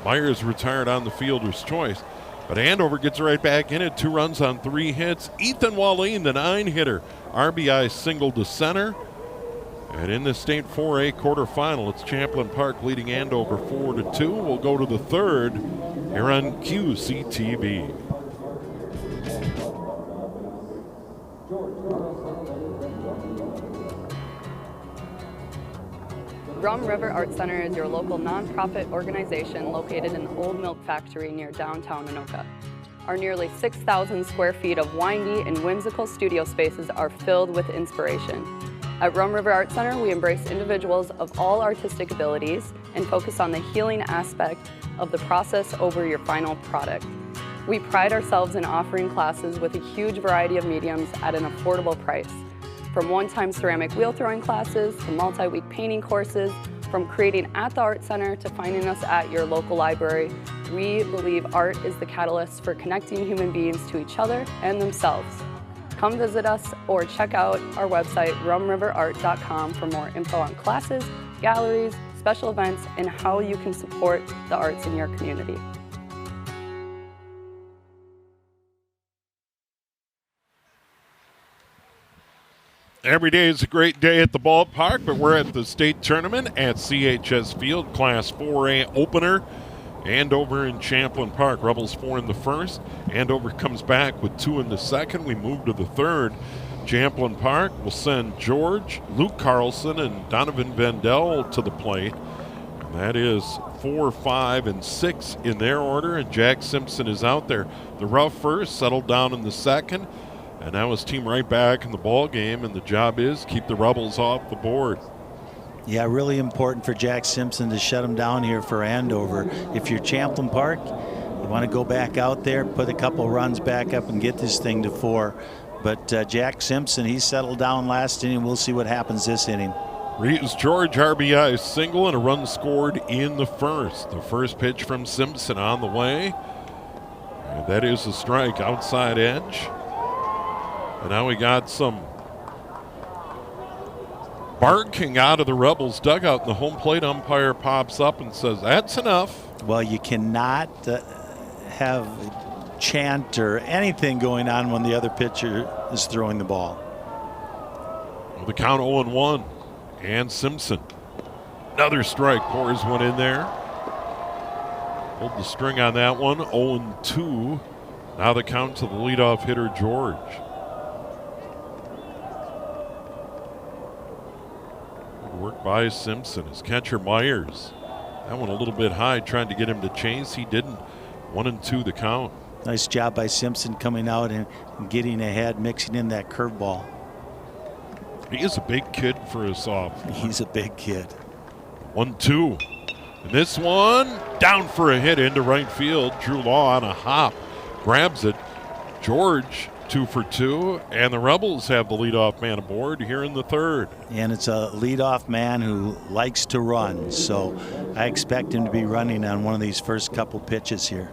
Myers retired on the fielder's choice. But Andover gets right back in it. 2 runs on 3 hits. Ethan Wallin, the 9-hitter. RBI single to center. And in the State 4A quarterfinal, it's Champlin Park leading Andover 4-2. We'll go to the third here on QCTV. Rum River Art Center is your local nonprofit organization located in the Old Milk Factory near downtown Anoka. Our nearly 6,000 square feet of windy and whimsical studio spaces are filled with inspiration. At Rum River Art Center, we embrace individuals of all artistic abilities and focus on the healing aspect of the process over your final product. We pride ourselves in offering classes with a huge variety of mediums at an affordable price. From one-time ceramic wheel throwing classes to multi-week painting courses, from creating at the Art Center to finding us at your local library, we believe art is the catalyst for connecting human beings to each other and themselves. Come visit us or check out our website, rumriverart.com, for more info on classes, galleries, special events, and how you can support the arts in your community. Every day is a great day at the ballpark, but we're at the state tournament at CHS Field, Class 4A opener. Andover and Champlin Park. Rebels 4 in the first. Andover comes back with 2 in the second. We move to the third. Champlin Park will send George, Luke Carlson, and Donovan Vendel to the plate. And that is 4, 5, and 6 in their order, and Jack Simpson is out there. The rough first, settled down in the second. And now his team right back in the ball game, and the job is keep the Rebels off the board. Yeah, really important for Jack Simpson to shut him down here for Andover. If you're Champlin Park, you want to go back out there, put a couple runs back up and get this thing to 4. But Jack Simpson, he settled down last inning. We'll see what happens this inning. Reeves George RBI single and a run scored in the first. The first pitch from Simpson on the way. And that is a strike, outside edge. And now we got some barking out of the Rebels dugout, and the home plate umpire pops up and says, "That's enough." Well, you cannot have chant or anything going on when the other pitcher is throwing the ball. Well, the count 0-1, and Simpson. Another strike, pours one in there. Hold the string on that one, 0-2. Now the count to the leadoff hitter, George. Work by Simpson. His catcher Myers. That one a little bit high, trying to get him to chase. He didn't. 1-2 the count. Nice job by Simpson coming out and getting ahead, mixing in that curveball. He is a big kid for a sophomore. He's a big kid. 1-2. And this one down for a hit into right field. Drew Law on a hop. Grabs it. George 2 for 2, and the Rebels have the leadoff man aboard here in the third. And it's a leadoff man who likes to run, so I expect him to be running on one of these first couple pitches here.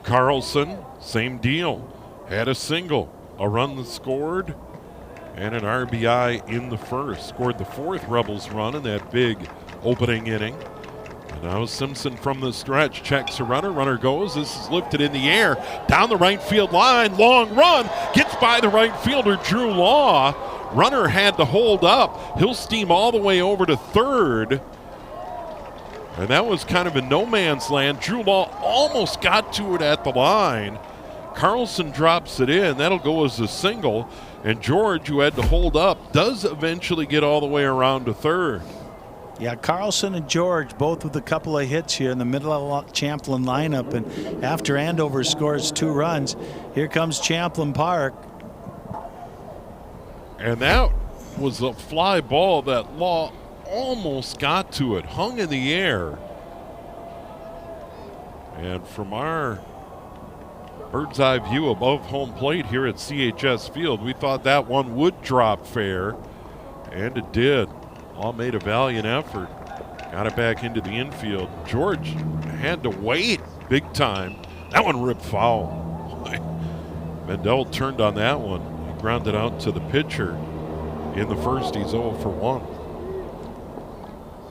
Carlson, same deal. Had a single, a run scored, and an RBI in the first. Scored the 4th Rebels run in that big opening inning. And now Simpson from the stretch checks a runner. Runner goes. This is lifted in the air. Down the right field line. Long run. Gets by the right fielder, Drew Law. Runner had to hold up. He'll steam all the way over to third. And that was kind of in no man's land. Drew Law almost got to it at the line. Carlson drops it in. That'll go as a single. And George, who had to hold up, does eventually get all the way around to third. Yeah, Carlson and George both with a couple of hits here in the middle of the Champlin lineup. And after Andover scores 2 runs, here comes Champlin Park. And that was a fly ball that Law almost got to it, hung in the air. And from our bird's eye view above home plate here at CHS Field, we thought that one would drop fair, and it did. Law made a valiant effort, got it back into the infield. George had to wait big time. That one ripped foul. Mendel turned on that one. He grounded out to the pitcher in the first. He's 0 for 1.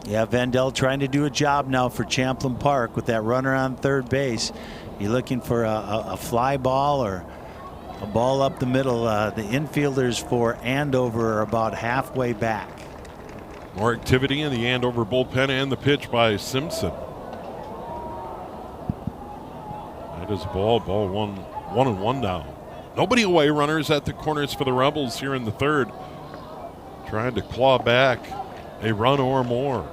Yeah, Vendel trying to do a job now for Champlin Park with that runner on third base. You're looking for a fly ball or a ball up the middle. The infielders for Andover are about halfway back. More activity in the Andover bullpen and the pitch by Simpson. That is a ball. Ball 1-1 now. Nobody away. Runners at the corners for the Rebels here in the third. Trying to claw back a run or more.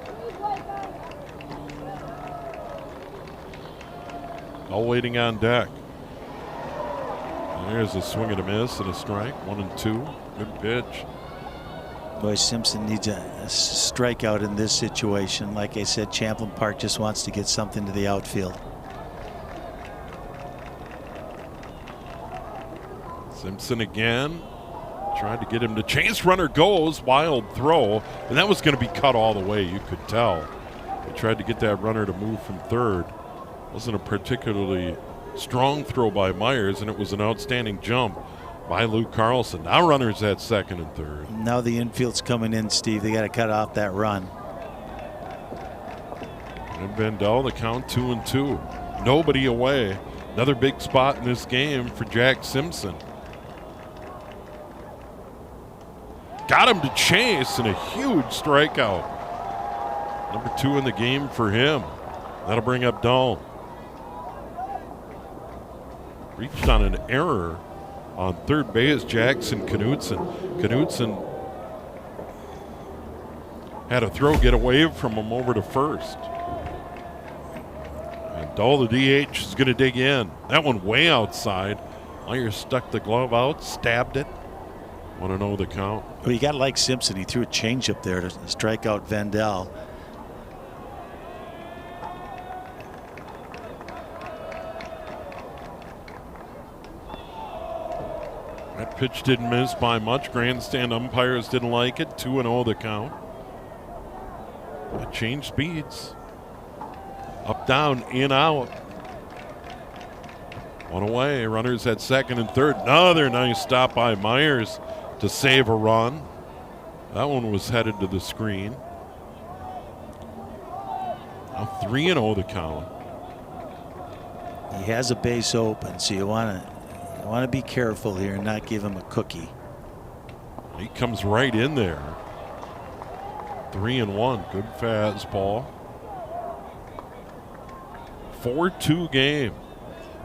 All waiting on deck. There's a swing and a miss and a strike. 1-2. Good pitch. Boy, Simpson needs a strikeout in this situation. Like I said, Champlin Park just wants to get something to the outfield. Simpson again. Trying to get him to chase. Runner goes. Wild throw. And that was going to be cut all the way, you could tell. They tried to get that runner to move from third. Wasn't a particularly strong throw by Myers, and it was an outstanding jump by Luke Carlson. Now runners at second and third. Now the infield's coming in, Steve. They got to cut off that run. And Vendel, the count 2-2. Nobody away. Another big spot in this game for Jack Simpson. Got him to chase and a huge strikeout. Number 2 in the game for him. That'll bring up Dahl. Reached on an error on third base, Jackson Knutson. Knutson had a throw get away from him over to first. And Dahl, the DH, is going to dig in. That one way outside. Myers stuck the glove out, stabbed it. Want to know the count? Well, you got to like Simpson. He threw a changeup there to strike out Vendel. That pitch didn't miss by much. Grandstand umpires didn't like it. 2-0 the count. But change speeds. Up, down, in, out. One away. Runners at second and third. Another nice stop by Myers to save a run. That one was headed to the screen. Now 3-0 the count. He has a base open, so you want to be careful here and not give him a cookie. He comes right in there. 3-1. Good fastball. 4-2 game.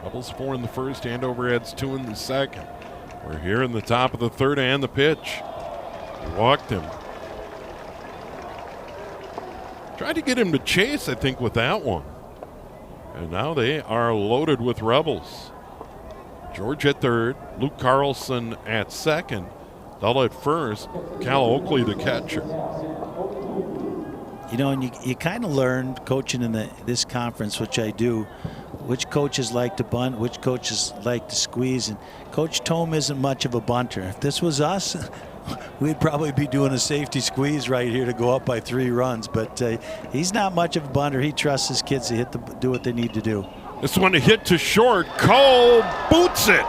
Rebels 4 in the first. Andover adds 2 in the second. We're here in the top of the third and the pitch. Walked him. Tried to get him to chase, I think, with that one. And now they are loaded with Rebels. George at third, Luke Carlson at second, Dahl at first, Cal Oakley the catcher. You know, and you kind of learn coaching in this conference, which I do, which coaches like to bunt, which coaches like to squeeze. And Coach Tome isn't much of a bunter. If this was us, we'd probably be doing a safety squeeze right here to go up by 3 runs. But he's not much of a bunter. He trusts his kids to do what they need to do. This one a hit to short. Cole boots it.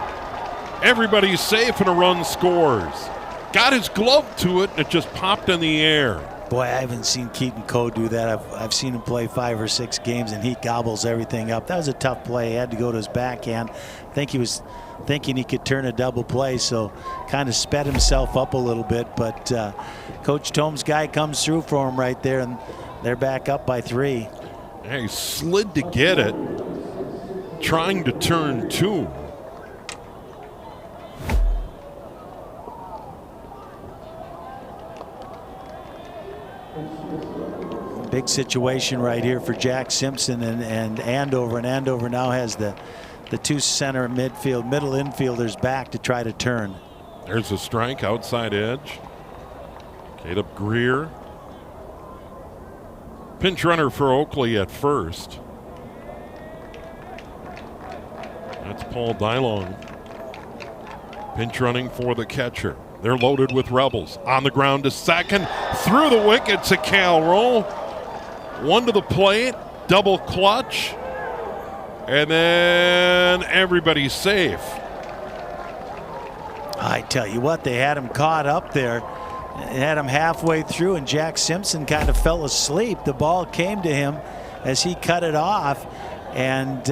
Everybody's safe and a run scores. Got his glove to it and it just popped in the air. Boy, I haven't seen Keaton Coe do that. I've seen him play 5 or 6 games, and he gobbles everything up. That was a tough play. He had to go to his backhand. I think he was thinking he could turn a double play, so kind of sped himself up a little bit. But Coach Tome's guy comes through for him right there, and they're back up by 3. Yeah, he slid to get it, trying to turn 2. Big situation right here for Jack Simpson and Andover. And Andover now has the 2 center middle infielders back to try to turn. There's a strike outside edge. Caleb Greer. Pinch runner for Oakley at first. That's Paul Dylong. Pinch running for the catcher. They're loaded with Rebels. On the ground to second. Through the wicket to Calrow. 1 to the plate. Double clutch. And then everybody's safe. I tell you what, they had him caught up there. had him halfway through, and Jack Simpson kind of fell asleep. The ball came to him as he cut it off, and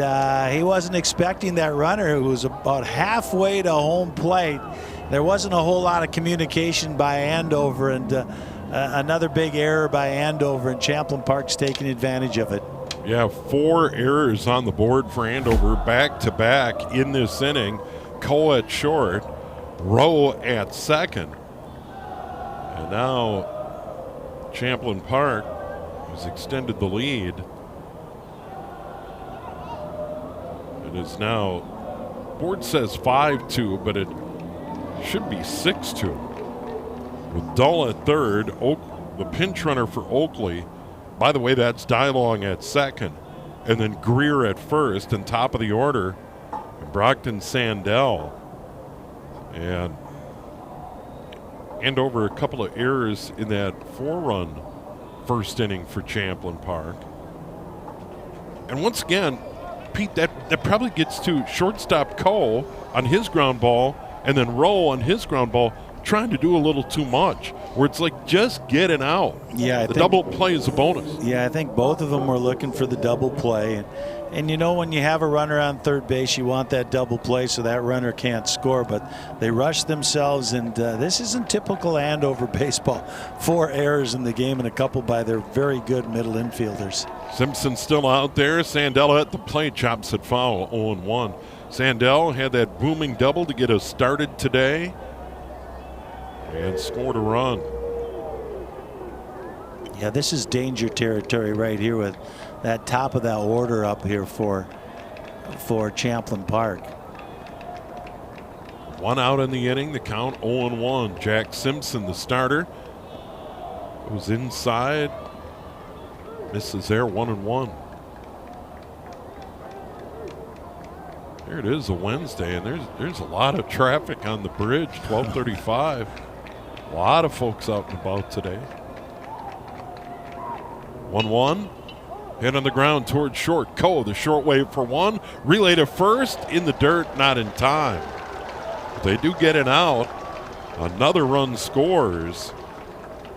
he wasn't expecting that runner, who was about halfway to home plate. There wasn't a whole lot of communication by Andover, and another big error by Andover, and Champlin Park's taking advantage of it. Yeah, 4 errors on the board for Andover back-to-back in this inning. Cole at short, Rowe at second. And now Champlin Park has extended the lead. It is now, board says 5-2, but it should be 6-2. With Dull at third, the pinch runner for Oakley. By the way, that's Dylong at second, and then Greer at first, and top of the order, Brockton Sandell. And Andover, a couple of errors in that 4-run first inning for Champlin Park. And once again, Pete, that probably gets to shortstop Cole on his ground ball, and then Rowe on his ground ball, trying to do a little too much, where it's like just getting out. Yeah, the double play is a bonus. Yeah, I think both of them were looking for the double play. And you know, when you have a runner on third base, you want that double play so that runner can't score. But they rushed themselves, and this isn't typical Andover baseball. 4 errors in the game, and a couple by their very good middle infielders. Simpson still out there. Sandell at the plate, chops it foul, 0-1. Sandell had that booming double to get us started today, and scored a run. Yeah, this is danger territory right here with that top of that order up here for Champlin Park. 1 out in the inning, the count 0-1. Jack Simpson, the starter, was inside. Misses there, 1-1. There it is, a Wednesday, and there's a lot of traffic on the bridge, 12:35. A lot of folks out and about today. 1-1. Hit on the ground towards short. Coe, the short wave for 1. Relay to first, in the dirt, not in time. But they do get it out. Another run scores.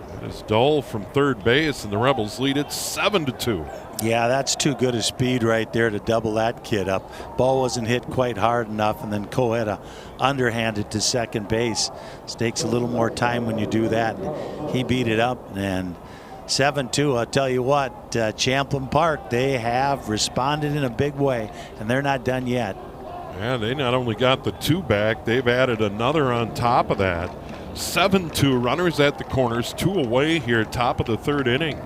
That is Dull from third base, and the Rebels lead it 7-2. Yeah, that's too good a speed right there to double that kid up. Ball wasn't hit quite hard enough, and then Coe had a underhanded to second base. It takes a little more time when you do that. He beat it up, and 7-2. I'll tell you what, Champlin Park, they have responded in a big way, and they're not done yet. Yeah, they not only got the 2 back, they've added another on top of that. 7-2, runners at the corners, 2 away here, top of the 3rd inning.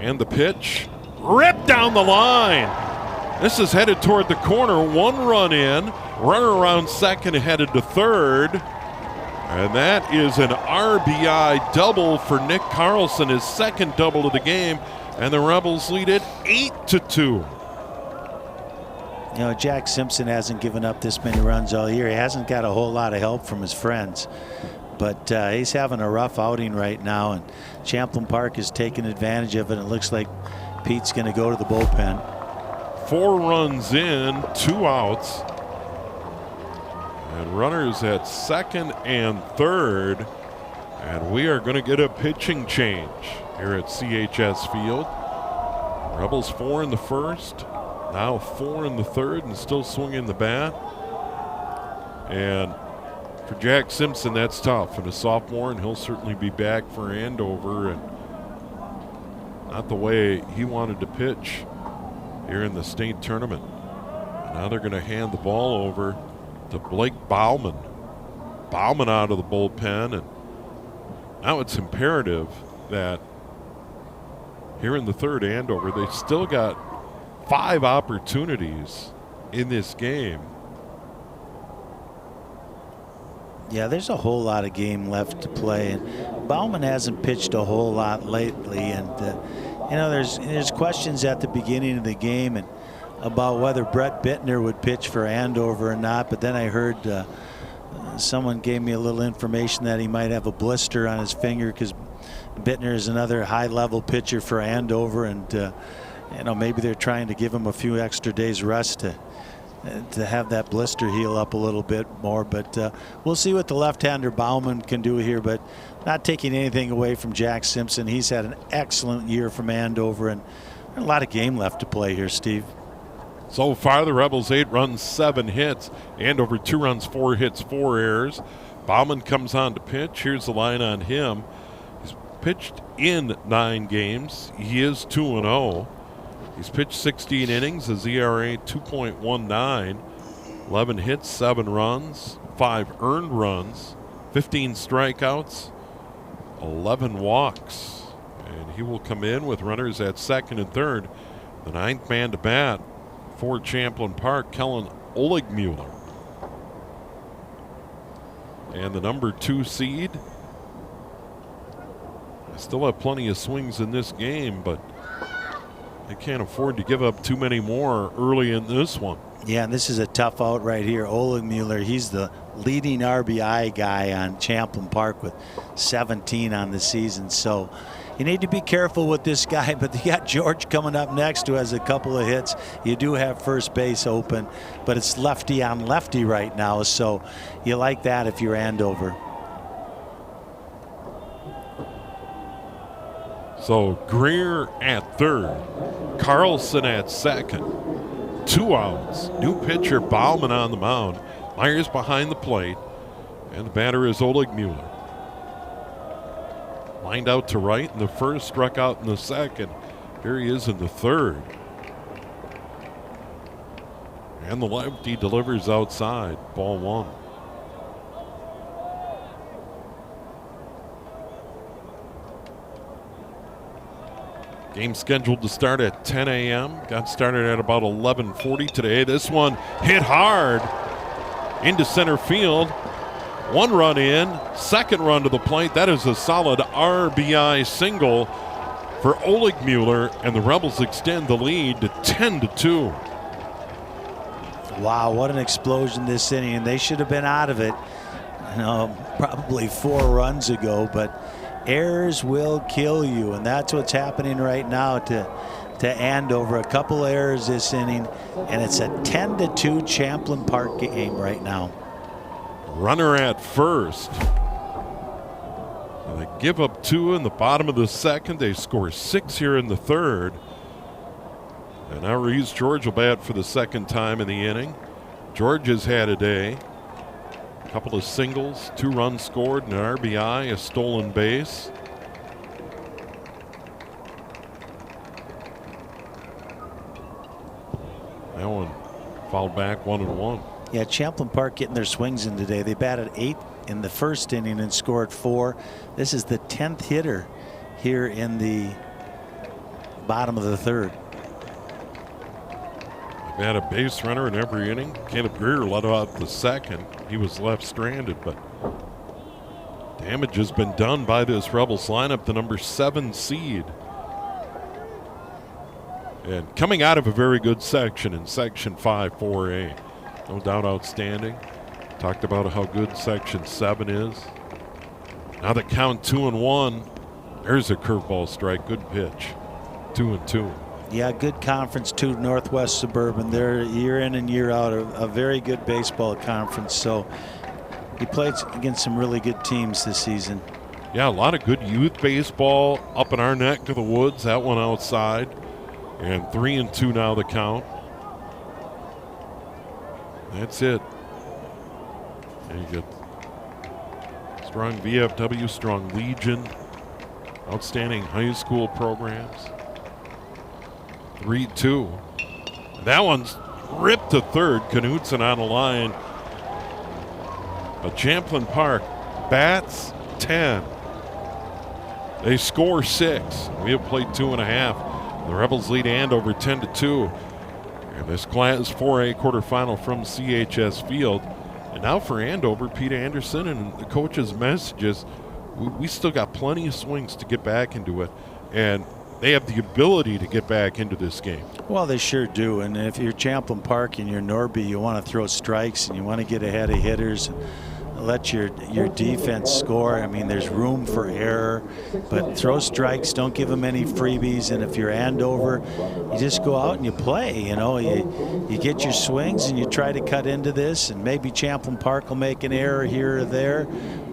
And the pitch, ripped down the line. This is headed toward the corner, 1 run in, runner around second, headed to third. And that is an RBI double for Nick Carlson, his 2nd double of the game, and the Rebels lead it 8-2. You know, Jack Simpson hasn't given up this many runs all year. He hasn't got a whole lot of help from his friends, but he's having a rough outing right now, and Champlin Park is taking advantage of it. It looks like Pete's going to go to the bullpen. 4 runs in, 2 outs. And runners at second and third. And we are going to get a pitching change here at CHS Field. Rebels 4 in the first, now 4 in the third, and still swinging the bat. And for Jack Simpson, that's tough. And a sophomore, and he'll certainly be back for Andover. And not the way he wanted to pitch here in the state tournament. And now they're going to hand the ball over to Blake Bauman. Bauman out of the bullpen, and now it's imperative that here in the third, Andover, they still got 5 opportunities in this game. Yeah, there's a whole lot of game left to play, and Bauman hasn't pitched a whole lot lately. And you know, there's questions at the beginning of the game and about whether Brett Bittner would pitch for Andover or not. But then I heard someone gave me a little information that he might have a blister on his finger because Bittner is another high-level pitcher for Andover, and you know, maybe they're trying to give him a few extra days rest to to have that blister heal up a little bit more. But we'll see what the left-hander Bauman can do here, but not taking anything away from Jack Simpson. He's had an excellent year from Andover, and a lot of game left to play here, Steve. So far, the Rebels 8 runs, 7 hits. Andover 2 runs, 4 hits, 4 errors. Bauman comes on to pitch. Here's the line on him. He's pitched in 9 games. He is 2-0. He's pitched 16 innings. His ERA 2.19. 11 hits, 7 runs, 5 earned runs, 15 strikeouts, 11 walks. And he will come in with runners at second and third. The 9th man to bat for Champlin Park, Kellen Oligmuller. And the number 2 seed. I still have plenty of swings in this game, but they can't afford to give up too many more early in this one. Yeah, and this is a tough out right here. Oligmuller, he's the leading RBI guy on Champlin Park with 17 on the season. So you need to be careful with this guy, but you got George coming up next who has a couple of hits. You do have first base open, but it's lefty on lefty right now, so you like that if you're Andover. So Greer at third, Carlson at second, 2 outs. New pitcher Bauman on the mound, Myers behind the plate, and the batter is Oligmuller. Lined out to right in the first, struck out in the second. Here he is in the third. And the lefty delivers outside, ball 1. Game scheduled to start at 10 a.m. Got started at about 11:40 today. This one hit hard into center field. 1 run in, 2nd run to the plate. That is a solid RBI single for Oligmuller, and the Rebels extend the lead to 10-2. Wow, what an explosion this inning, and they should have been out of it, probably 4 runs ago, but errors will kill you, and that's what's happening right now to Andover. A couple errors this inning, and it's a 10-2 Champlin Park game right now. Runner at first. And they give up 2 in the bottom of the second. They score 6 here in the third. And now Reese George will bat for the 2nd time in the inning. George has had a day. A couple of singles, 2 runs scored, an RBI, a stolen base. That one fouled back 1-1. Yeah, Champlin Park getting their swings in today. They batted 8 in the first inning and scored 4. This is the 10th hitter here in the bottom of the third. They've had a base runner in every inning. Caleb Greer let out the 2nd. He was left stranded, but damage has been done by this Rebels lineup, the number 7 seed. And coming out of a very good section in Section 5 4A. No doubt outstanding. Talked about how good Section 7 is. Now the count 2-1. There's a curveball strike. Good pitch. 2-2. Yeah, good conference too, Northwest Suburban. They're year in and year out a very good baseball conference. So he played against some really good teams this season. Yeah, a lot of good youth baseball up in our neck of the woods. That one outside. And 3-2 now the count. That's it. And you get strong VFW, strong Legion, outstanding high school programs. 3-2. That one's ripped to third. Knutson on the line. But Champlin Park bats 10. They score 6. We have played 2.5. The Rebels lead Andover 10-2. And this Class 4A quarterfinal from CHS Field. And now for Andover, Pete Anderson and the coach's messages, we still got plenty of swings to get back into it. And they have the ability to get back into this game. Well, they sure do. And if you're Champlin Park and you're Norby, you want to throw strikes and you want to get ahead of hitters. let your defense score. I mean, there's room for error, but throw strikes. Don't give them any freebies. And if you're Andover, you just go out and you play. You know, you get your swings and you try to cut into this. And maybe Champlin Park will make an error here or there.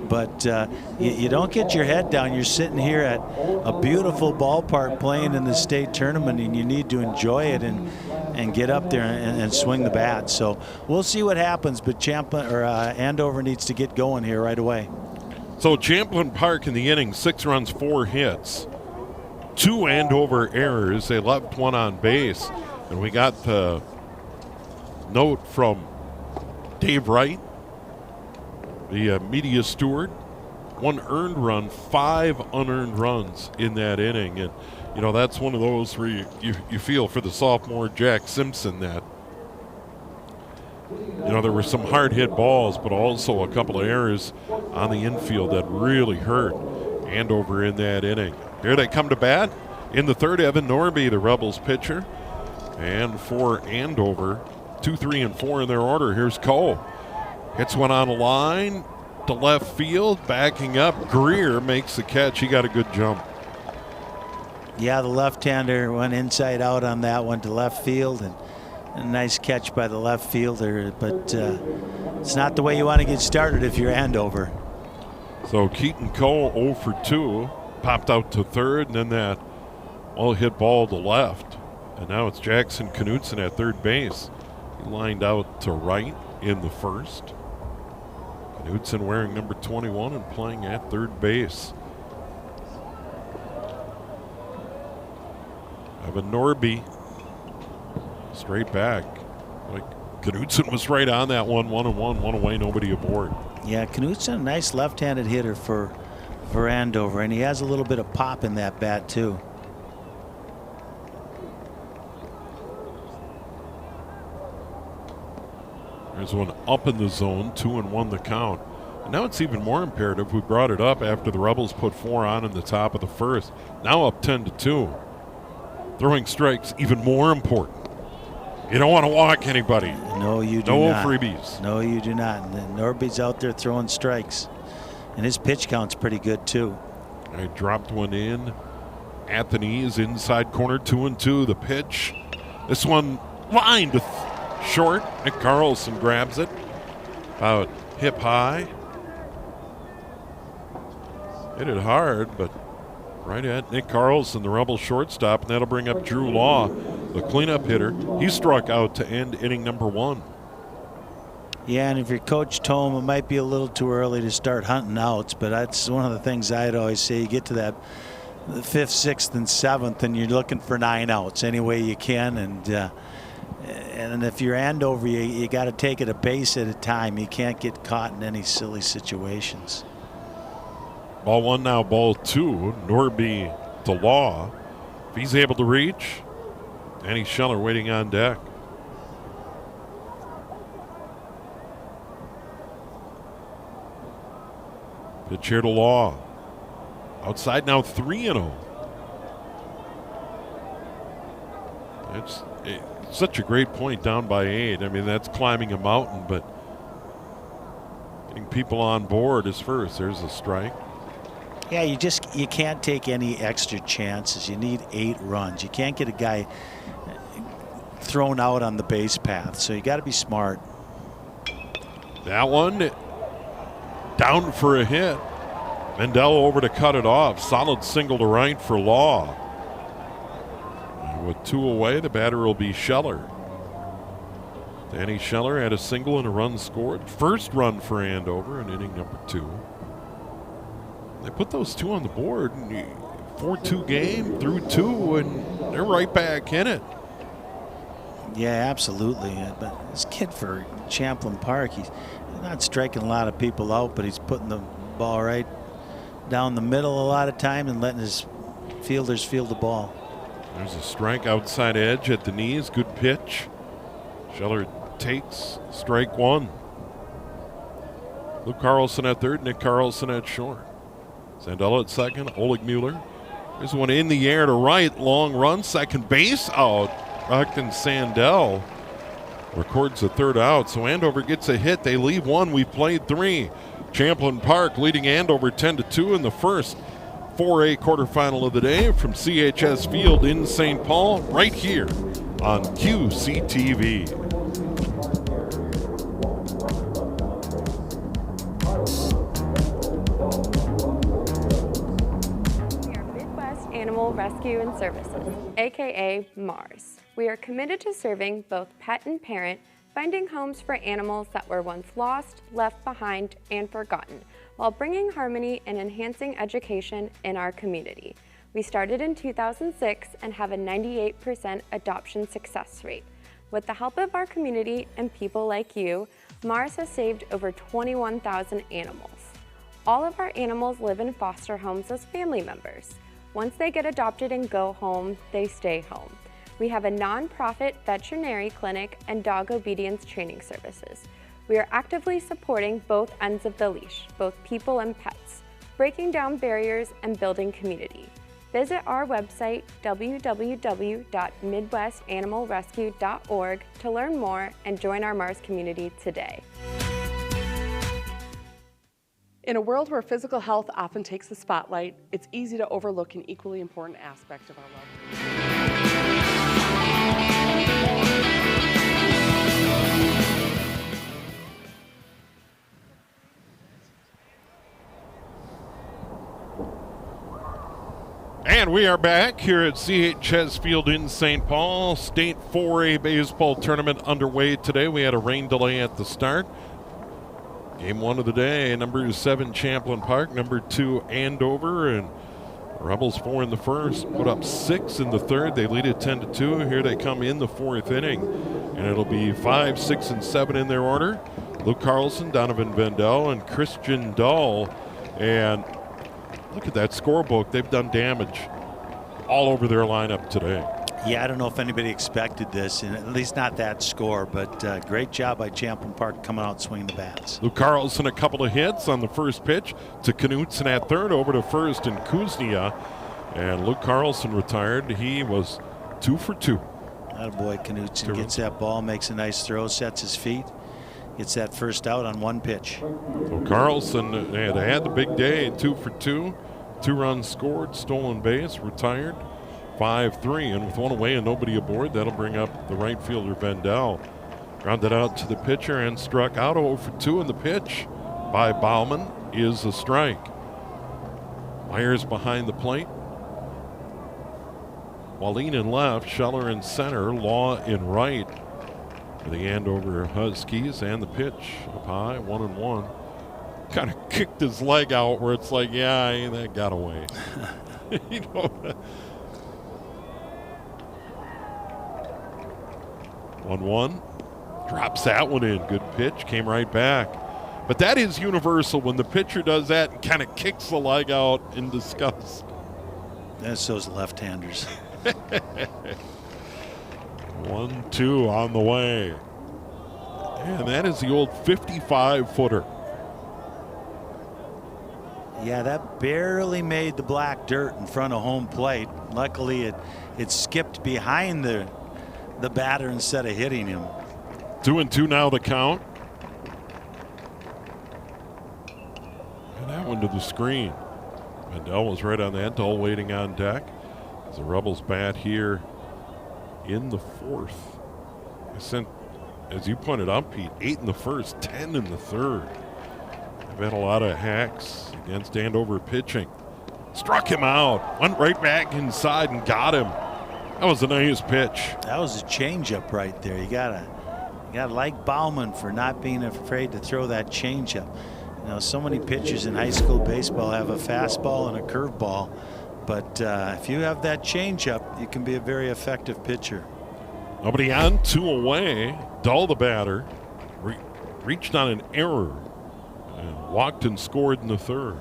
But you don't get your head down. You're sitting here at a beautiful ballpark playing in the state tournament, and you need to enjoy it and get up there and swing the bat. So we'll see what happens, but Andover needs to get going here right away. So Champlin Park in the inning, 6 runs, 4 hits. 2 Andover errors. They left 1 on base. And we got the note from Dave Wright, the media steward. 1 earned run, 5 unearned runs in that inning. And, you know, that's one of those where you feel for the sophomore Jack Simpson that, you know, there were some hard hit balls, but also a couple of errors on the infield that really hurt Andover in that inning. Here they come to bat in the third. Evan Norby, the Rebels pitcher. And for Andover, 2, 3, and 4 in their order. Here's Cole. Hits one on a line to left field, backing up. Greer makes the catch. He got a good jump. Yeah, the left-hander went inside out on that one to left field, and a nice catch by the left fielder. But it's not the way you want to get started if you're Andover. So Keaton Cole 0 for 2, popped out to third, and then that hit ball to left. And now it's Jackson Knutson at third base. He lined out to right in the first. Knutson wearing number 21 and playing at third base. Evan Norby straight back. Like Knutson was right on that one. 1-1, 1 away, nobody aboard. Yeah, Knutson, a nice left-handed hitter for Andover, and he has a little bit of pop in that bat too. There's one up in the zone, 2-1 the count. And now it's even more imperative. We brought it up after the Rebels put 4 on in the top of the first. Now up 10-2. Throwing strikes even more important. You don't want to walk anybody. No, you do not. not. No freebies. No, you do not. And Norby's out there throwing strikes. And his pitch count's pretty good too. I dropped one in at the knees, inside corner, 2-2. The pitch. This one lined to short. Nick Carlson grabs it. About hip high. Hit it hard, but right at Nick Carlson, the Rebel shortstop, and that'll bring up Drew Law, the cleanup hitter. He struck out to end inning number 1. Yeah, and if your coach told him it might be a little too early to start hunting outs, but that's one of the things I'd always say. You get to that 5th, 6th, and 7th, and you're looking for 9 outs any way you can. And if you're Andover, you got to take it a base at a time. You can't get caught in any silly situations. Ball 1 now, ball 2. Norby to Law. If he's able to reach, Danny Scheller waiting on deck. Pitch here to Law. Outside now, 3-0. It's such a great point, down by 8. I mean, that's climbing a mountain, but getting people on board is first. There's a strike. Yeah, you can't take any extra chances. You need 8 runs. You can't get a guy thrown out on the base path, so you got to be smart. That one down for a hit. Mendel over to cut it off. Solid single to right for Law. And with 2 away, the batter will be Scheller. Danny Scheller had a single and a run scored. First run for Andover in inning number 2. They put those 2 on the board. 4-2 game through 2, and they're right back in it. Yeah, absolutely. But this kid for Champlin Park, he's not striking a lot of people out, but he's putting the ball right down the middle a lot of time and letting his fielders field the ball. There's a strike outside edge at the knees. Good pitch. Scheller takes strike 1. Luke Carlson at third, Nick Carlson at short. Sandella at second, Oleg Mueller. There's one in the air to right, long run, second base out. Brockton Sandell records the 3rd out, so Andover gets a hit. They leave 1. We've played 3. Champlin Park leading Andover 10-2 in the first 4A quarterfinal of the day from CHS Field in St. Paul, right here on QCTV. We are Midwest Animal Rescue and Services, aka MARS. We are committed to serving both pet and parent, finding homes for animals that were once lost, left behind, and forgotten, while bringing harmony and enhancing education in our community. We started in 2006 and have a 98% adoption success rate. With the help of our community and people like you, MARS has saved over 21,000 animals. All of our animals live in foster homes as family members. Once they get adopted and go home, they stay home. We have a nonprofit veterinary clinic and dog obedience training services. We are actively supporting both ends of the leash, both people and pets, breaking down barriers and building community. Visit our website, www.midwestanimalrescue.org, to learn more and join our MARS community today. In a world where physical health often takes the spotlight, it's easy to overlook an equally important aspect of our well-being. And we are back here at CHS Field in St. Paul. State 4A baseball tournament underway today. We had a rain delay at the start. Game 1 of the day, number 7 Champlin Park, number 2 Andover, and Rebels 4 in the first, put up 6 in the third. They lead it 10-2. Here they come in the 4th inning, and it'll be 5, 6, and 7 in their order. Luke Carlson, Donovan Vendel, and Christian Dahl. And look at that scorebook. They've done damage all over their lineup today. Yeah, I don't know if anybody expected this, and at least not that score, but great job by Champlin Park coming out swinging the bats. Luke Carlson, a couple of hits on the first pitch to Knutson at third, over to first and Kuznia. And Luke Carlson retired. He was 2 for 2. Attaboy, Knutson gets that ball, makes a nice throw, sets his feet, gets that first out on one pitch. So Carlson had the big day, 2 for 2. 2 runs scored, stolen base, retired. 5-3, and with one away and nobody aboard, that'll bring up the right fielder Vendel. Grounded out to the pitcher and struck out. 0 for 2, and the pitch by Bauman is a strike. Myers behind the plate. Wallin in left, Scheller in center, Law in right for the Andover Huskies, and the pitch up high, 1-1. Kind of kicked his leg out where it's like, yeah, that got away. You know. 1-1, drops that one in. Good pitch, came right back. But that is universal when the pitcher does that and kind of kicks the leg out in disgust. That's those left-handers. 1-2 on the way. And that is the old 55-footer. Yeah, that barely made the black dirt in front of home plate. Luckily, it skipped behind the batter instead of hitting him. 2-2 now the count. And that one to the screen. Vendel was right on that. Dahl waiting on deck. As the Rebels bat here in the 4th. I sent, as you pointed out, Pete, 8 in the first, 10 in the third. They've had a lot of hacks against Andover pitching. Struck him out. Went right back inside and got him. That was a nice pitch. That was a changeup right there. You gotta like Bauman for not being afraid to throw that changeup. You know, so many pitchers in high school baseball have a fastball and a curveball, but if you have that changeup, you can be a very effective pitcher. Nobody on, 2 away. Dahl, the batter, reached on an error and walked and scored in the third.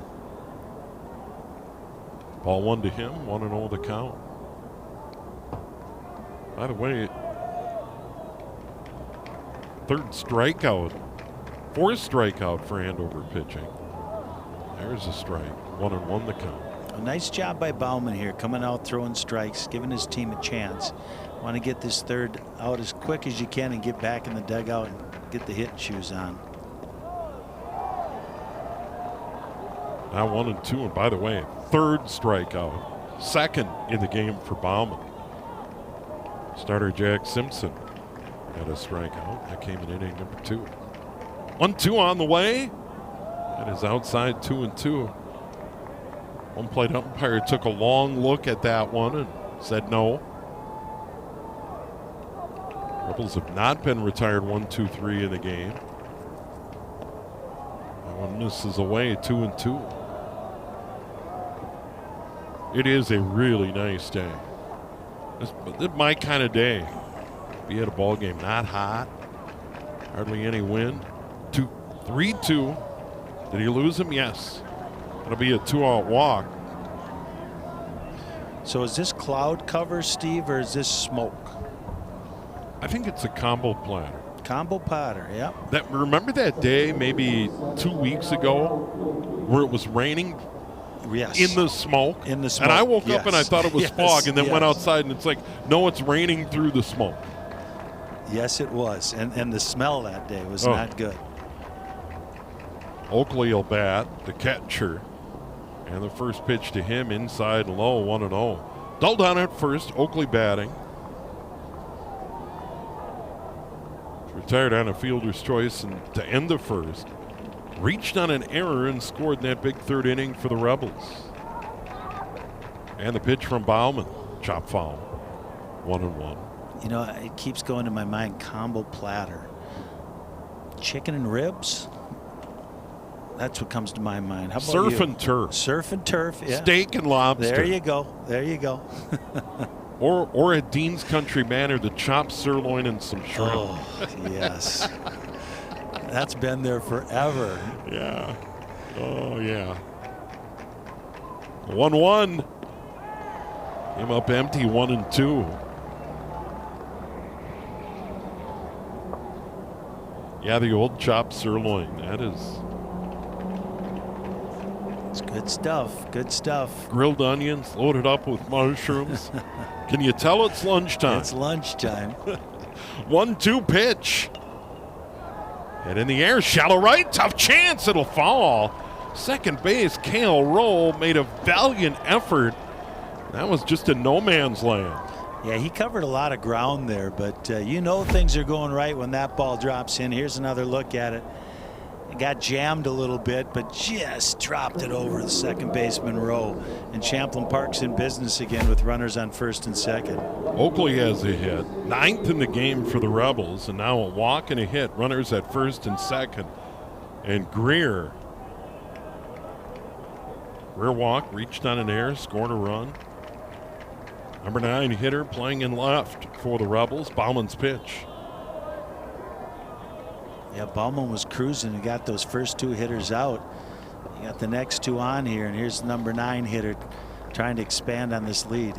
Ball 1 to him, 1-0 the count. By the way, 3rd strikeout, 4th strikeout for Andover pitching. There's a strike, 1-1 the count. A nice job by Bauman here, coming out throwing strikes, giving his team a chance. Want to get this 3rd out as quick as you can and get back in the dugout and get the hit shoes on. Now 1-2, and by the way, third strikeout, second in the game for Bauman. Starter Jack Simpson had a strikeout. That came in inning number 2. 1-2 on the way. That is outside 2-2. One plate umpire took a long look at that one and said no. Rebels have not been retired 1-2-3 in the game. That one misses away 2-2. It is a really nice day. This is my kind of day. Be at a ball game, not hot, hardly any wind. 3-2. Did he lose him? Yes. It'll be a 2-out walk. So is this cloud cover, Steve, or is this smoke? I think it's a combo platter. Combo platter, yep. Remember that day maybe 2 weeks ago where it was raining? Yes. In the smoke? In the smoke. And I woke up and I thought it was fog, and then went outside and it's like, no, it's raining through the smoke. Yes, it was. And the smell that day was not good. Oakley will bat, the catcher. And the first pitch to him inside low, 1-0. Dull down at first, Oakley batting. Retired on a fielder's choice and to end the first. Reached on an error and scored in that big third inning for the Rebels. And the pitch from Bauman, chop foul, 1-1. You know, it keeps going to my mind, combo platter. Chicken and ribs? That's what comes to my mind. How about Surf you? and turf. Surf and turf, yeah. Steak and lobster. There you go. There you go. or at Dean's Country Manor, the chopped sirloin and some shrimp. Oh, yes. That's been there forever. Yeah. Oh, yeah. 1-1. Came up empty, 1-2. Yeah, the old chopped sirloin. That is. It's good stuff. Good stuff. Grilled onions loaded up with mushrooms. Can you tell it's lunchtime? It's lunchtime. 1-2 pitch. Head in the air, shallow right, tough chance, it'll fall. Second base, Cale Rowe made a valiant effort. That was just in no man's land. Yeah, he covered a lot of ground there, but you know things are going right when that ball drops in. Here's another look at it. It got jammed a little bit, but just dropped it over the second baseman Rowe. And Champlin Park's in business again with runners on first and second. Oakley has a hit, 9th in the game for the Rebels, and now a walk and a hit, runners at first and second. And Greer walk, reached on an air, scored a run. Number 9 hitter playing in left for the Rebels. Bauman's pitch. Yeah, Bauman was cruising and got those first 2 hitters out. You got the next 2 on here, and here's the number 9 hitter trying to expand on this lead.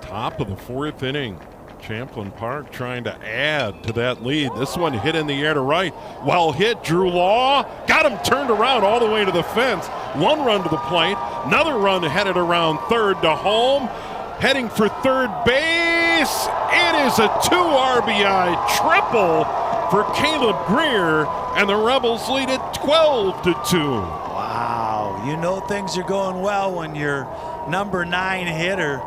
Top of the 4th inning. Champlin Park trying to add to that lead. This one hit in the air to right. Well hit, Drew Law. Got him turned around all the way to the fence. 1 run to the plate. Another run headed around third to home. Heading for third base. It is a 2 RBI triple for Caleb Greer, and the Rebels lead it 12-2. Wow, you know things are going well when your number 9 hitter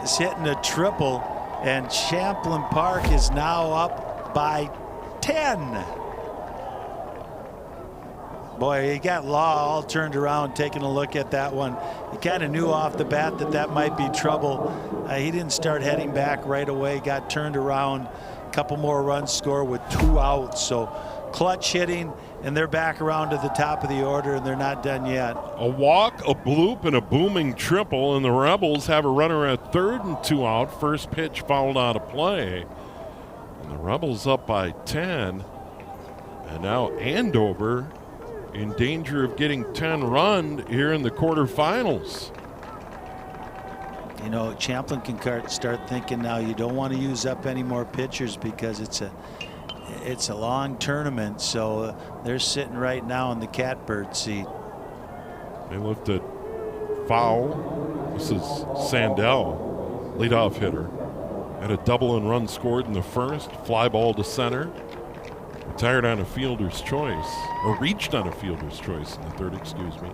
is hitting a triple, and Champlin Park is now up by 10. Boy, he got Law all turned around, taking a look at that one. He kind of knew off the bat that might be trouble. He didn't start heading back right away, got turned around. A couple more runs scored with 2 outs. So clutch hitting, and they're back around to the top of the order, and they're not done yet. A walk, a bloop, and a booming triple, and the Rebels have a runner at third and 2 out. First pitch fouled out of play. And the Rebels up by 10. And now Andover in danger of getting 10 run here in the quarterfinals. You know, Champlin can start thinking now you don't want to use up any more pitchers because it's a long tournament. So they're sitting right now in the catbird seat. They lifted foul. This is Sandell, leadoff hitter. Had a double and run scored in the first. Fly ball to center. Retired on a fielder's choice, or reached on a fielder's choice in the third, excuse me.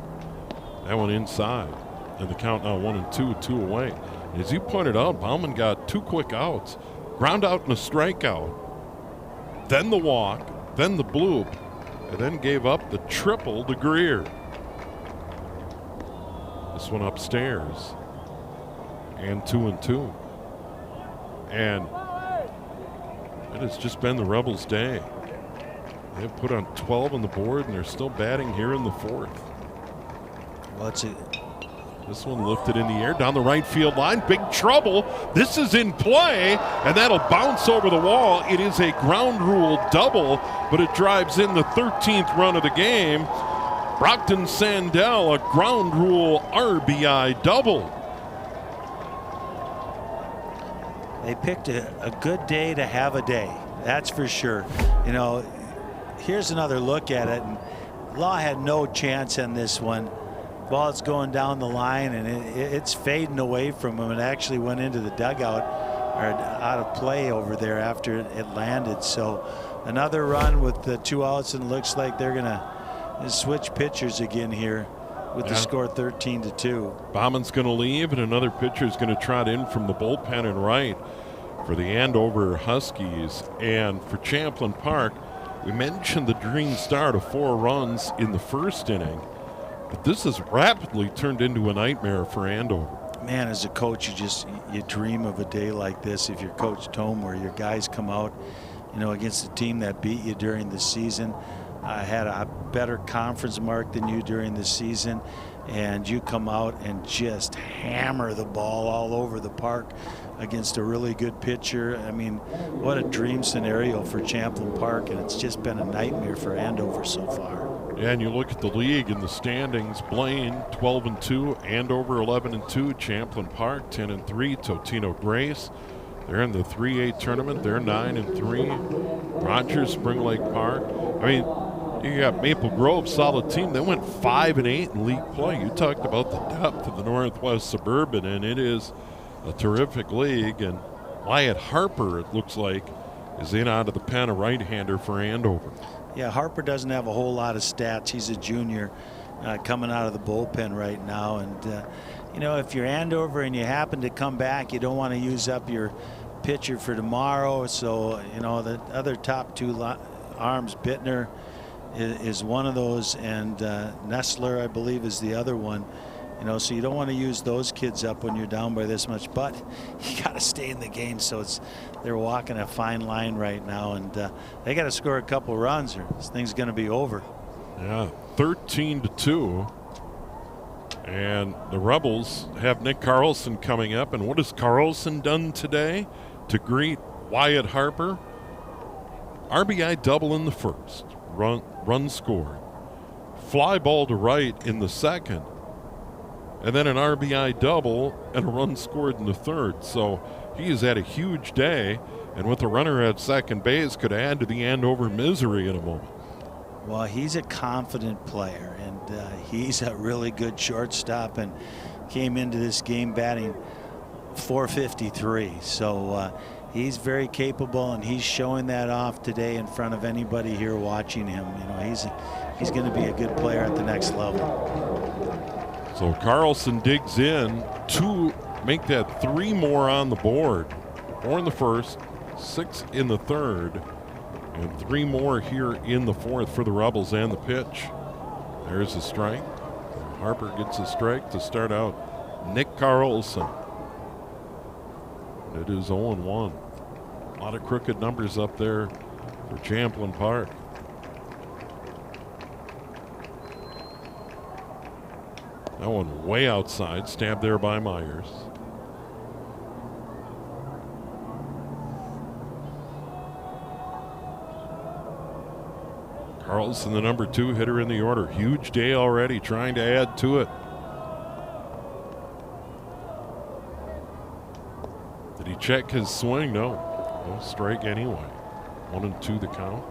That one inside. And the count now 1-2, 2 away. As you pointed out, Bauman got 2 quick outs. Ground out and a strikeout. Then the walk. Then the bloop. And then gave up the triple to Greer. This one upstairs. And 2-2. And it has just been the Rebels' day. They've put on 12 on the board, and they're still batting here in the 4th. What's it? This one lifted in the air down the right field line. Big trouble. This is in play, and that'll bounce over the wall. It is a ground rule double, but it drives in the 13th run of the game. Brockton Sandell, a ground rule RBI double. They picked a good day to have a day. That's for sure. You know, here's another look at it. And Law had no chance on this one. Ball's going down the line, and it's fading away from him. It actually went into the dugout or out of play over there after it landed. So another run with the 2 outs, and it looks like they're going to switch pitchers again here with the score 13-2. Bauman's going to leave, and another pitcher is going to trot in from the bullpen and right for the Andover Huskies. And for Champlin Park, we mentioned the dream start of 4 runs in the first inning, but this has rapidly turned into a nightmare for Andover. Man, as a coach, you dream of a day like this if you're coached home, where your guys come out, you know, against a team that beat you during the season. Had a better conference mark than you during the season, and you come out and just hammer the ball all over the park against a really good pitcher. I mean, what a dream scenario for Champlin Park, and it's just been a nightmare for Andover so far. Yeah, and you look at the league and the standings. Blaine 12-2, Andover 11-2, Champlin Park 10-3, Totino Grace, they're in the 3A tournament. They're 9-3. Rogers, Spring Lake Park. I mean, you got Maple Grove, solid team. They went 5-8 in league play. You talked about the depth of the Northwest Suburban, and it is a terrific league. And Wyatt Harper, it looks like, is in out of the pen, a right-hander for Andover. Yeah, Harper doesn't have a whole lot of stats. He's a junior coming out of the bullpen right now. And, you know, if you're Andover and you happen to come back, you don't want to use up your pitcher for tomorrow. So, you know, the other top 2 arms, Bittner is one of those, and Nestler, I believe, is the other one. You know, so you don't want to use those kids up when you're down by this much, but you got to stay in the game. So they're walking a fine line right now, and they got to score a couple runs or this thing's going to be over. Yeah, 13-2. And the Rebels have Nick Carlson coming up. And what has Carlson done today to greet Wyatt Harper? RBI double in the first. Run scored. Fly ball to right in the second. And then an RBI double and a run scored in the third. So he has had a huge day. And with the runner at second base, could add to the Andover misery in a moment. Well, he's a confident player, and he's a really good shortstop, and came into this game batting .453. So he's very capable, and he's showing that off today in front of anybody here watching him. You know, he's going to be a good player at the next level. So Carlson digs in to make that 3 more on the board. 4 in the first, 6 in the third, and 3 more here in the fourth for the Rebels. And the pitch. There's a strike. Harper gets a strike to start out Nick Carlson. It is 0-1. A lot of crooked numbers up there for Champlin Park. That one way outside, stabbed there by Myers. Carlson, the number 2 hitter in the order. Huge day already, trying to add to it. Did he check his swing? No. No strike anyway. 1-2 the count.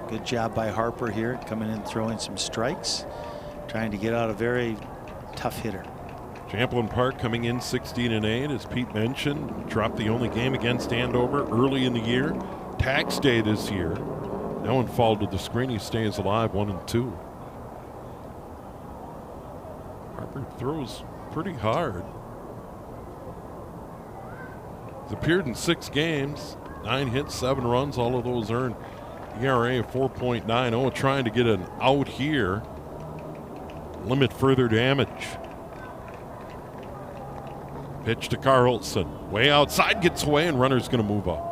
Good job by Harper here, coming in throwing some strikes, trying to get out a very tough hitter. Champlin Park coming in 16-8, as Pete mentioned. Dropped the only game against Andover early in the year. Tax day this year. That one fouled to the screen. He stays alive, 1-2. Harper throws pretty hard. He's appeared in 6 games, 9 hits, 7 runs, all of those earned ERA of 4.90, trying to get an out here, limit further damage. Pitch to Carlson, way outside, gets away, and runner's going to move up.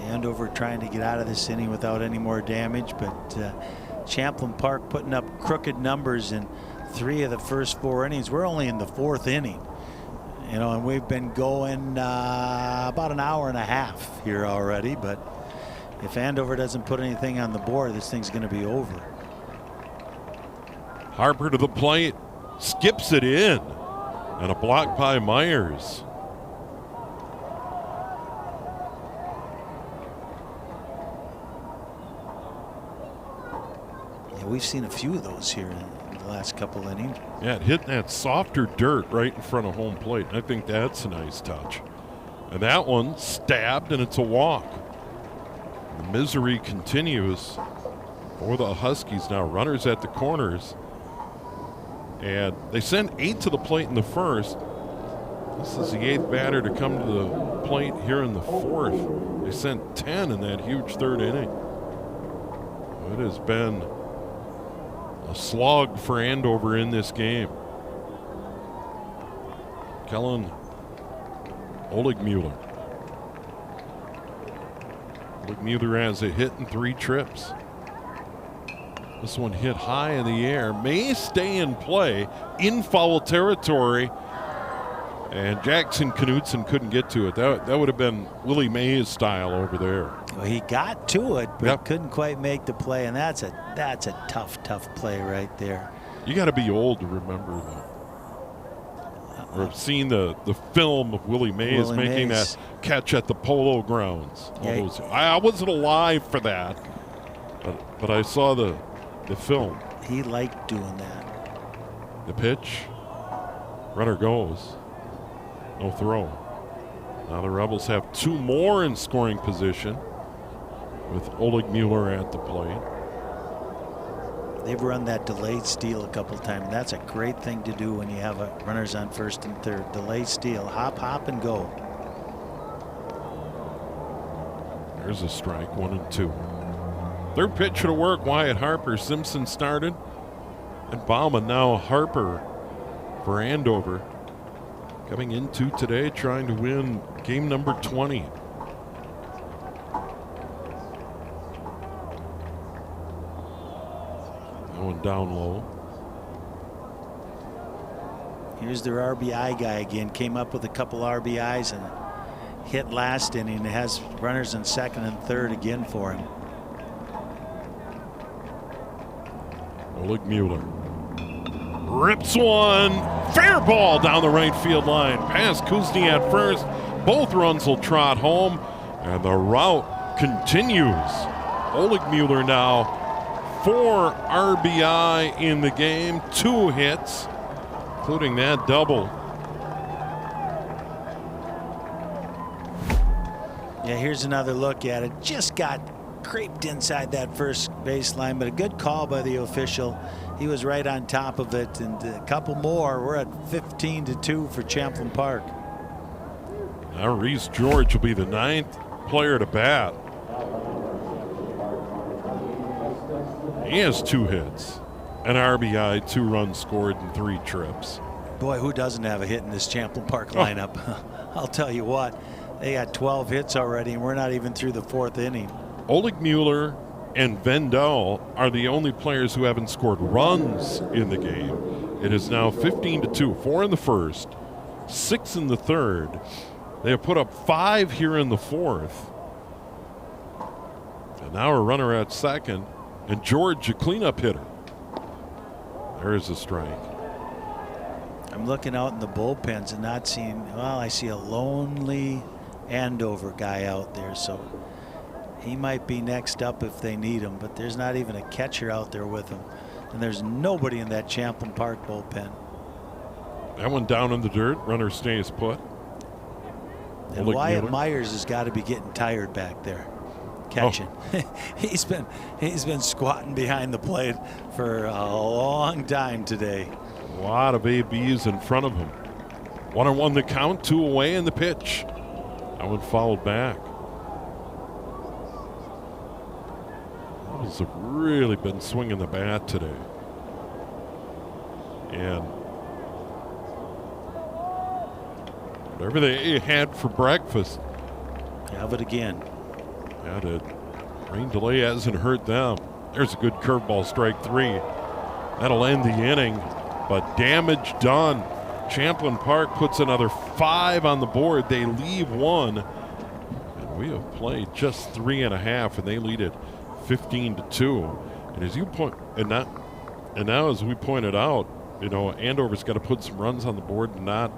Andover trying to get out of this inning without any more damage, but Champlin Park putting up crooked numbers in 3 of the first 4 innings. We're only in the 4th inning, you know, and we've been going about an hour and a half here already. But if Andover doesn't put anything on the board, this thing's going to be over. Harper to the plate, skips it in, and a block by Myers. We've seen a few of those here in the last couple innings. Yeah, it hit that softer dirt right in front of home plate. I think that's a nice touch. And that one stabbed, and it's a walk. The misery continues for the Huskies now. Runners at the corners. And they sent 8 to the plate in the first. This is the 8th batter to come to the plate here in the 4th. They sent 10 in that huge 3rd inning. It has been a slog for Andover in this game. Kellen Oligmuller. Oligmuller has a hit and 3 trips. This one hit high in the air, may stay in play in foul territory, and Jackson Knutson couldn't get to it. That would have been Willie Mays style over there. Well, he got to it, but Yep. couldn't quite make the play, and that's a tough play right there. You got to be old to remember that. Or have seen the film of Willie Mays making that catch at the Polo Grounds. Yeah. I wasn't alive for that, but I saw the film. He liked doing that. The pitch, runner goes, no throw. Now the Rebels have 2 more in scoring position with Oligmuller at the plate. They've run that delayed steal a couple times. That's a great thing to do when you have runners on 1st and 3rd. Delayed steal, hop, and go. There's a strike, 1-2. 3rd pitch to work, Wyatt Harper. Simpson started, and Bauman. Now Harper for Andover. Coming into today trying to win game number 20. Going down low. Here's their RBI guy again. Came up with a couple RBIs and hit last inning. It has runners in 2nd and 3rd again for him. Oligmuller rips one. Fair ball down the right field line. Past Kuzny at first. Both runs will trot home. And the route continues. Oligmuller now 4 RBI in the game. 2 hits, including that double. Yeah, here's another look at it. Just got scraped inside that first baseline, but a good call by the official. He was right on top of it, and a couple more. We're at 15-2 for Champlin Park. Now Reese George will be the 9th player to bat. He has 2 hits, an RBI, 2 runs scored, and 3 trips. Boy, who doesn't have a hit in this Champlin Park lineup? I'll tell you what, they got 12 hits already, and we're not even through the 4th inning. Oligmuller and Vendel are the only players who haven't scored runs in the game. It is now 15-2, 4 in the first, 6 in the 3rd. They have put up 5 here in the 4th. And now a runner at 2nd, and George, a cleanup hitter. There is a strike. I'm looking out in the bullpens and not seeing, well, I see a lonely Andover guy out there, so he might be next up if they need him, but there's not even a catcher out there with him. And there's nobody in that Champlin Park bullpen. That one down in the dirt. Runner stays put. And Wyatt Myers has got to be getting tired back there. catching. He's been squatting behind the plate for a long time today. A lot of ABs in front of him. 1-1 the count, 2 away in the pitch. That one fouled back. Rebels have really been swinging the bat today. And whatever they had for breakfast. Have it again. Yeah, the rain delay hasn't hurt them. There's a good curveball, strike 3. That'll end the inning, but damage done. Champlin Park puts another 5 on the board. They leave 1. And we have played just 3.5, and they lead it 15-2. And as you point, and now as we pointed out, you know, Andover's got to put some runs on the board and not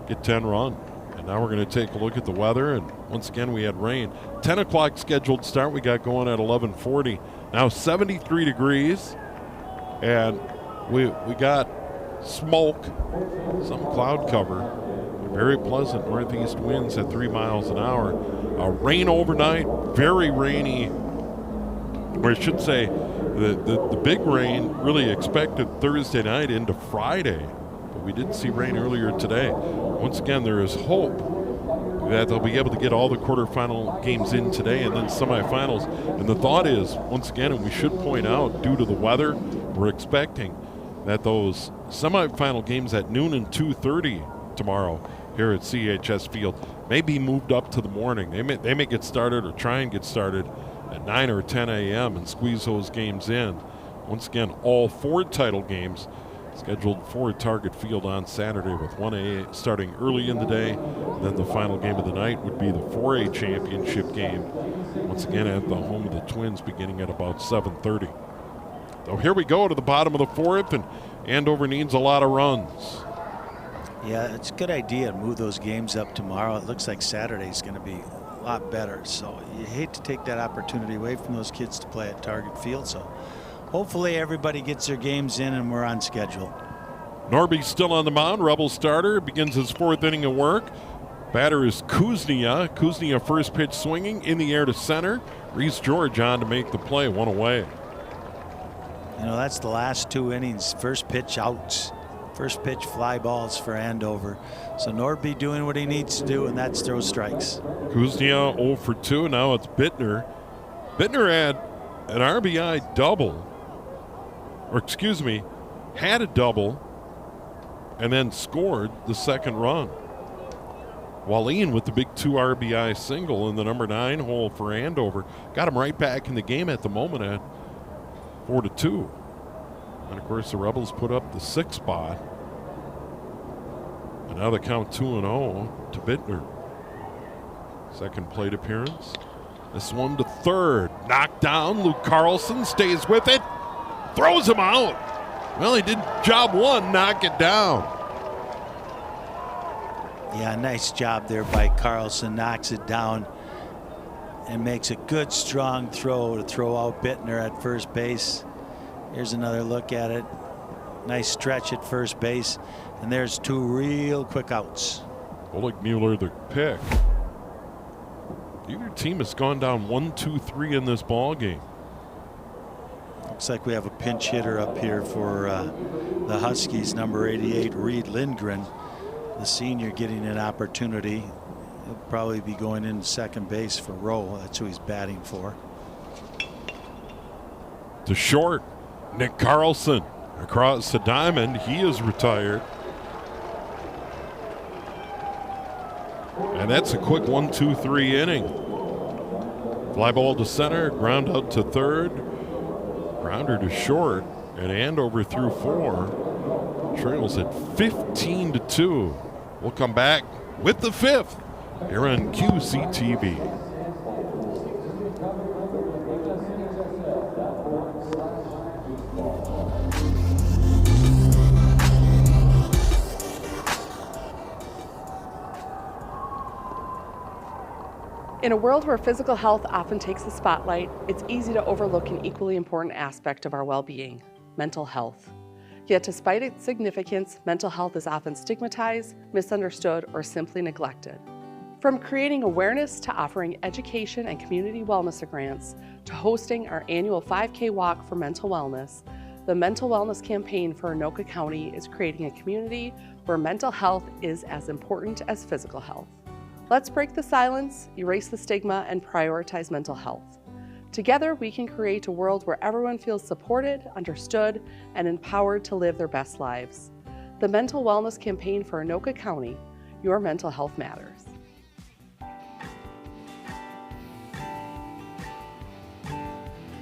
get 10 run. And now we're going to take a look at the weather, and once again we had rain. 10 o'clock scheduled start we got going at 11:40. Now 73 degrees, and we got smoke, some cloud cover. Very pleasant northeast winds at 3 miles an hour. Rain overnight, very rainy, or I should say the big rain really expected Thursday night into Friday. But we did see rain earlier today. Once again, there is hope that they'll be able to get all the quarterfinal games in today and then semifinals. And the thought is, once again, and we should point out, due to the weather, we're expecting that those semifinal games at noon and 2:30 tomorrow here at CHS Field may be moved up to the morning. They may get started or try and get started at 9 or 10 a.m. and squeeze those games in. Once again, all 4 title games scheduled for Target Field on Saturday, with 1A starting early in the day. Then the final game of the night would be the 4A championship game, once again at the home of the Twins, beginning at about 7:30. So here we go to the bottom of the 4th, and Andover needs a lot of runs. Yeah, it's a good idea to move those games up tomorrow. It looks like Saturday's going to be a lot better. So you hate to take that opportunity away from those kids to play at Target Field. So hopefully everybody gets their games in and we're on schedule. Norby's still on the mound. Rebel starter begins his 4th inning of work. Batter is Kuznia. Kuznia first pitch swinging in the air to center. Reese George on to make the play, 1 away. You know, that's the last 2 innings. First pitch outs. First pitch fly balls for Andover. So Norby doing what he needs to do, and that's throw strikes. Kuznia 0 for 2. Now it's Bittner. Bittner had an RBI double, or excuse me, had a double and then scored the second run. Wallin with the big 2 RBI single in the number 9 hole for Andover. Got him right back in the game at the moment at 4-2. And of course the Rebels put up the 6th spot. And now they count 2-0 to Bittner. Second plate appearance. This one to third. Knocked down. Luke Carlson stays with it. Throws him out. Well, he did job 1, knock it down. Yeah, nice job there by Carlson. Knocks it down and makes a good, strong throw to throw out Bittner at first base. Here's another look at it. Nice stretch at first base. And there's 2 real quick outs. Oleg Mueller the pick. Either team has gone down 1-2-3 in this ball game. Looks like we have a pinch hitter up here for the Huskies, number 88, Reed Lindgren, the senior, getting an opportunity. He'll probably be going in second base for Rowe. That's who he's batting for. To short, Nick Carlson across the diamond. He is retired. And that's a quick 1-2-3 inning. Fly ball to center, ground out to third, grounder to short, and Andover through 4. Trails at 15-2. We'll come back with the 5th here on QCTV. In a world where physical health often takes the spotlight, it's easy to overlook an equally important aspect of our well-being, mental health. Yet despite its significance, mental health is often stigmatized, misunderstood, or simply neglected. From creating awareness to offering education and community wellness grants to hosting our annual 5K walk for mental wellness, the Mental Wellness Campaign for Anoka County is creating a community where mental health is as important as physical health. Let's break the silence, erase the stigma, and prioritize mental health. Together, we can create a world where everyone feels supported, understood, and empowered to live their best lives. The Mental Wellness Campaign for Anoka County, your mental health matters.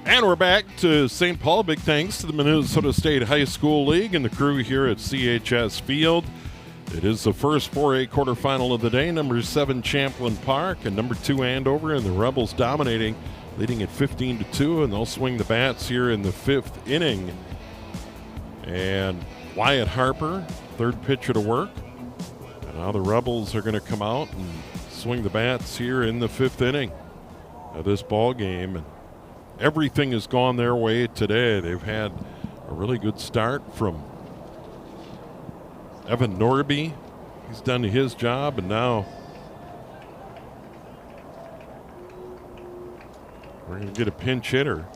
And we're back to St. Paul. Big thanks to the Minnesota State High School League and the crew here at CHS Field. It is the first 4A quarterfinal of the day. Number 7 Champlin Park and number 2 Andover, and the Rebels dominating, leading at 15-2, and they'll swing the bats here in the 5th inning. And Wyatt Harper, third pitcher to work. And now the Rebels are going to come out and swing the bats here in the 5th inning of this ball game. And everything has gone their way today. They've had a really good start from Evan Norby. He's done his job, and now we're going to get a pinch hitter.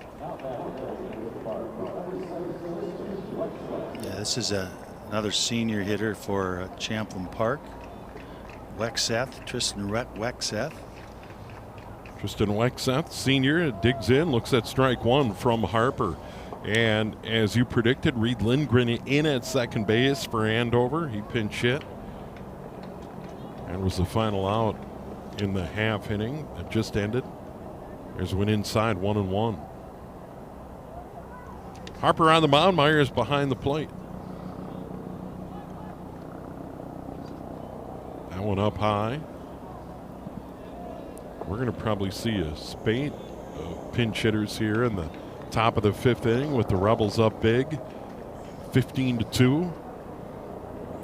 Yeah, this is another senior hitter for Champlin Park. Tristan Wexeth. Tristan Wexeth, senior, digs in, looks at strike one from Harper. And as you predicted, Reed Lindgren in at second base for Andover. He pinch hit. And was the final out in the half inning that just ended. There's one inside, 1-1. Harper on the mound, Myers behind the plate. That one up high. We're going to probably see a spate of pinch hitters here in the top of the 5th inning with the Rebels up big, 15-2.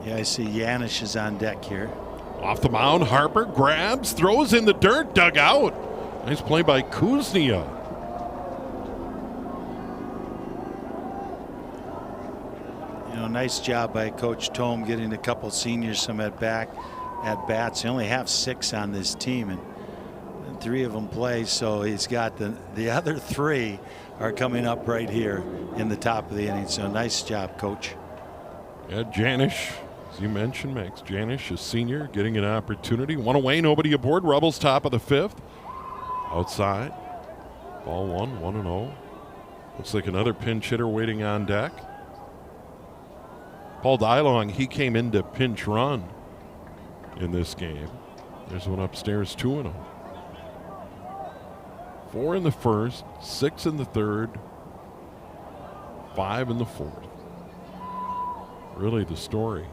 Yeah, I see Yanish is on deck here. Off the mound, Harper grabs, throws in the dirt, dug out. Nice play by Kuznia. You know, nice job by Coach Tome getting a couple seniors some at bats. They only have 6 on this team, and 3 of them play, so he's got the other 3 are coming up right here in the top of the inning. So nice job, Coach. Yeah, Janish, as you mentioned, Max Janish, a senior, getting an opportunity. One away, nobody aboard. Rebels top of the 5th. Outside. Ball 1-0. Looks like another pinch hitter waiting on deck. Paul Dylong, he came in to pinch run in this game. There's one upstairs, 2-0. 4 in the 1st, 6 in the 3rd, 5 in the 4th. Really the story.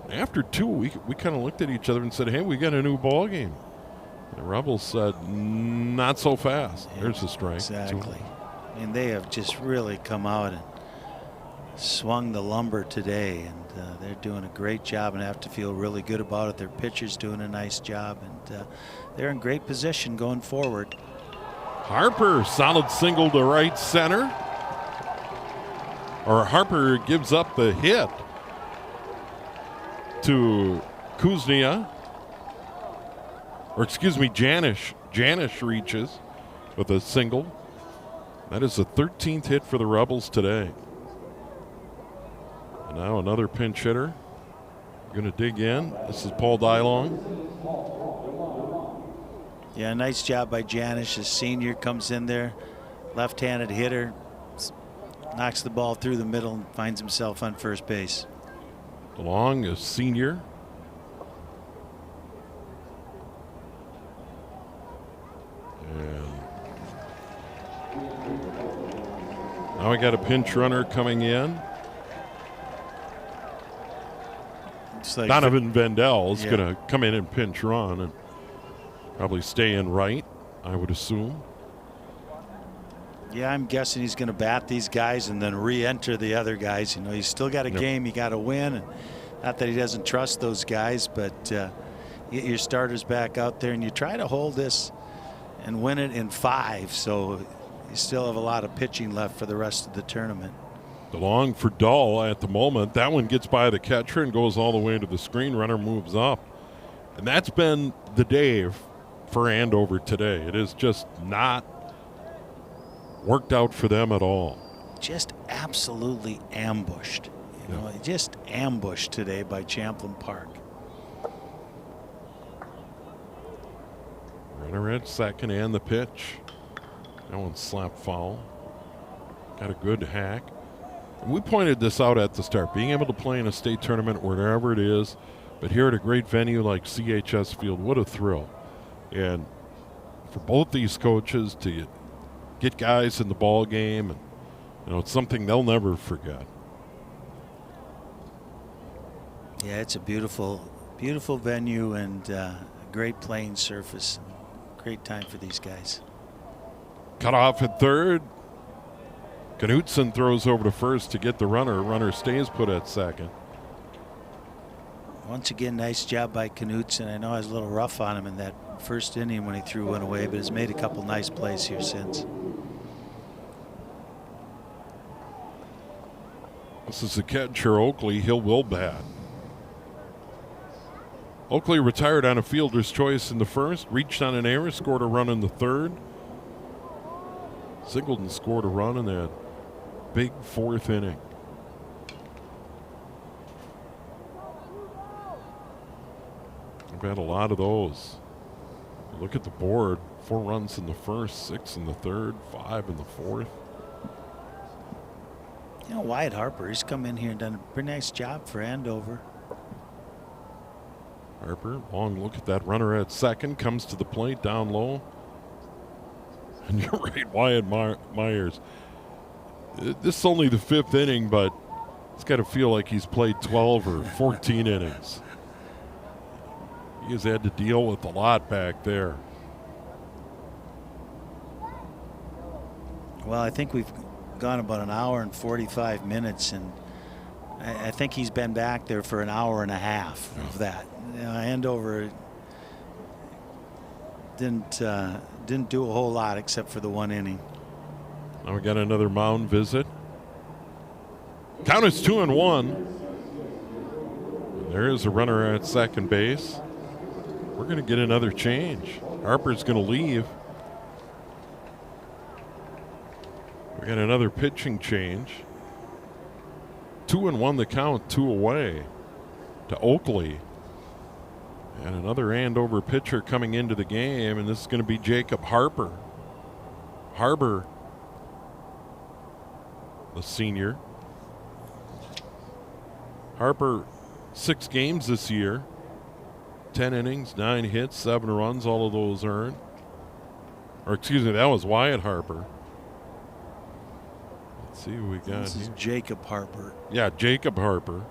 After 2, we kind of looked at each other and said, hey, we got a new ball game. The Rebels said, not so fast. There's the strike. Exactly. I mean, they have just really come out and swung the lumber today, and they're doing a great job and have to feel really good about it. Their pitcher's doing a nice job, and they're in great position going forward. Harper, solid single to right center. Or Harper gives up the hit to Kuznia. Or excuse me, Janish. Janish reaches with a single. That is the 13th hit for the Rebels today. And now another pinch hitter. Going to dig in. This is Paul Dylong. Yeah, nice job by Janish. The senior comes in there, left-handed hitter, knocks the ball through the middle and finds himself on first base. DeLong, a senior. And now we got a pinch runner coming in. Like Donovan Vendel is going to come in and pinch run and probably stay in right, I would assume. Yeah, I'm guessing he's going to bat these guys and then re-enter the other guys. You know, he's still got a game he got to win. And not that he doesn't trust those guys, but get your starters back out there and you try to hold this and win it in 5. So you still have a lot of pitching left for the rest of the tournament. DeLong for Dull at the moment. That one gets by the catcher and goes all the way to the screen. Runner moves up. And that's been the day for Andover today. It is just not worked out for them at all. Just absolutely ambushed. You know, just ambushed today by Champlin Park. Runner at second and the pitch. That one's slap foul. Got a good hack. And we pointed this out at the start. Being able to play in a state tournament wherever it is, but here at a great venue like CHS Field, what a thrill. And for both these coaches to get guys in the ball game, and you know, it's something they'll never forget. Yeah, it's a beautiful, beautiful venue and a great playing surface. Great time for these guys. Cut off at third. Knutson throws over to first to get the runner. Runner stays put at second. Once again, nice job by Knutson. I know I was a little rough on him in that first inning when he threw one away, but has made a couple nice plays here since. This is the catcher, Oakley. He'll will bat. Oakley retired on a fielder's choice in the first, reached on an error, scored a run in the third. Singleton scored a run in that big fourth inning. We've had a lot of those. Look at the board. 4 runs in the first, 6 in the third, 5 in the fourth. You know, Wyatt Harper, he's come in here and done a pretty nice job for Andover. Harper, long look at that runner at second, comes to the plate, down low. And you're right, Wyatt Myers. This is only the 5th inning, but it's got to feel like he's played 12 or 14 innings. He has had to deal with a lot back there. Well, I think we've gone about an hour and 45 minutes, and I think he's been back there for an hour and a half of that. You know, Andover didn't do a whole lot except for the 1 inning. Now we got another mound visit. Count is 2-1. There is a runner at second base. We're going to get another change. Harper's going to leave. We got another pitching change. 2-1 the count, 2 away to Oakley. And another Andover pitcher coming into the game, and this is going to be Jacob Harper. Harper, the senior. Harper, 6 games this year. 10 innings, 9 hits, 7 runs, all of those earned. Or excuse me, that was Wyatt Harper. Let's see who we got This is here. Jacob Harper. Yeah, Jacob Harper.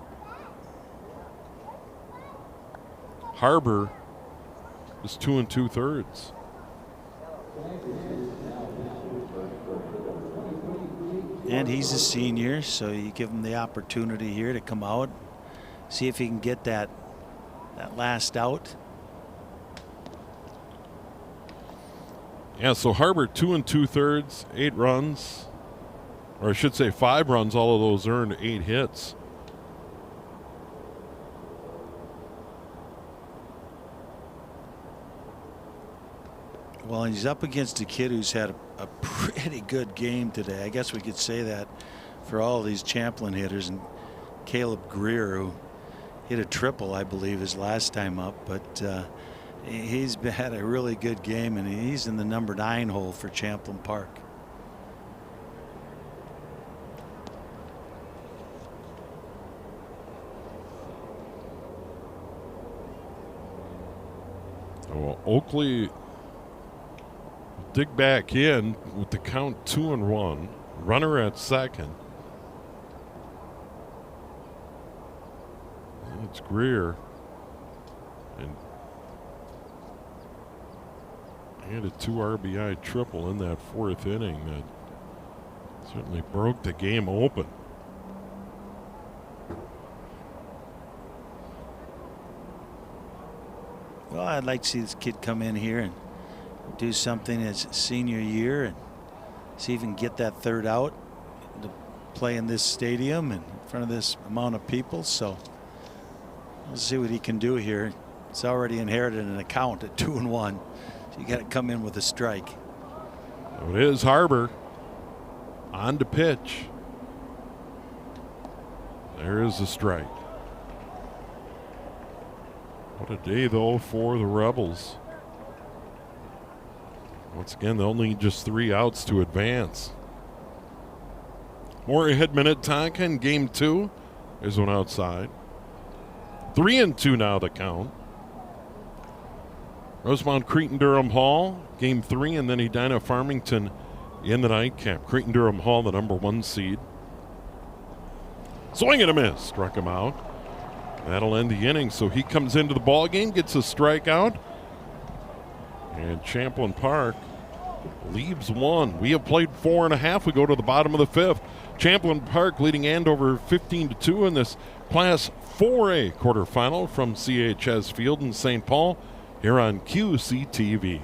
Harper is 2 2/3. And he's a senior, so you give him the opportunity here to come out, see if he can get that last out. Yeah, so Harper 2 2/3, 8 runs, or I should say 5 runs, all of those earned, 8 hits. Well, he's up against a kid who's had a pretty good game today. I guess we could say that for all these Champlin hitters. And Caleb Greer, who hit a triple, I believe, his last time up. But he's had a really good game, and he's in the number 9 hole for Champlin Park. Well, Oakley dig back in with the count 2-1. Runner at second. And it's Greer. And he had a 2 RBI triple in that 4th inning that certainly broke the game open. Well, I'd like to see this kid come in here and do something his senior year and see if he can get that 3rd out to play in this stadium and in front of this amount of people. So we'll see what he can do here. It's already inherited an account at 2-1. So you got to come in with a strike. So it is Harbor on to pitch. There is a strike. What a day, though, for the Rebels. Once again, they'll need just 3 outs to advance. Moorhead Minnetonka in game 2. There's one outside. 3-2 now the count. Rosemount Cretin-Durham Hall, game 3, and then Edina Farmington in the nightcap. Cretin-Durham Hall, the number 1 seed. Swing and a miss, struck him out. That'll end the inning, so he comes into the ball game, gets a strikeout. And Champlin Park leaves 1. We have played 4.5. We go to the bottom of the 5th. Champlin Park leading Andover 15-2 in this Class 4A quarterfinal from CHS Field in St. Paul here on QCTV.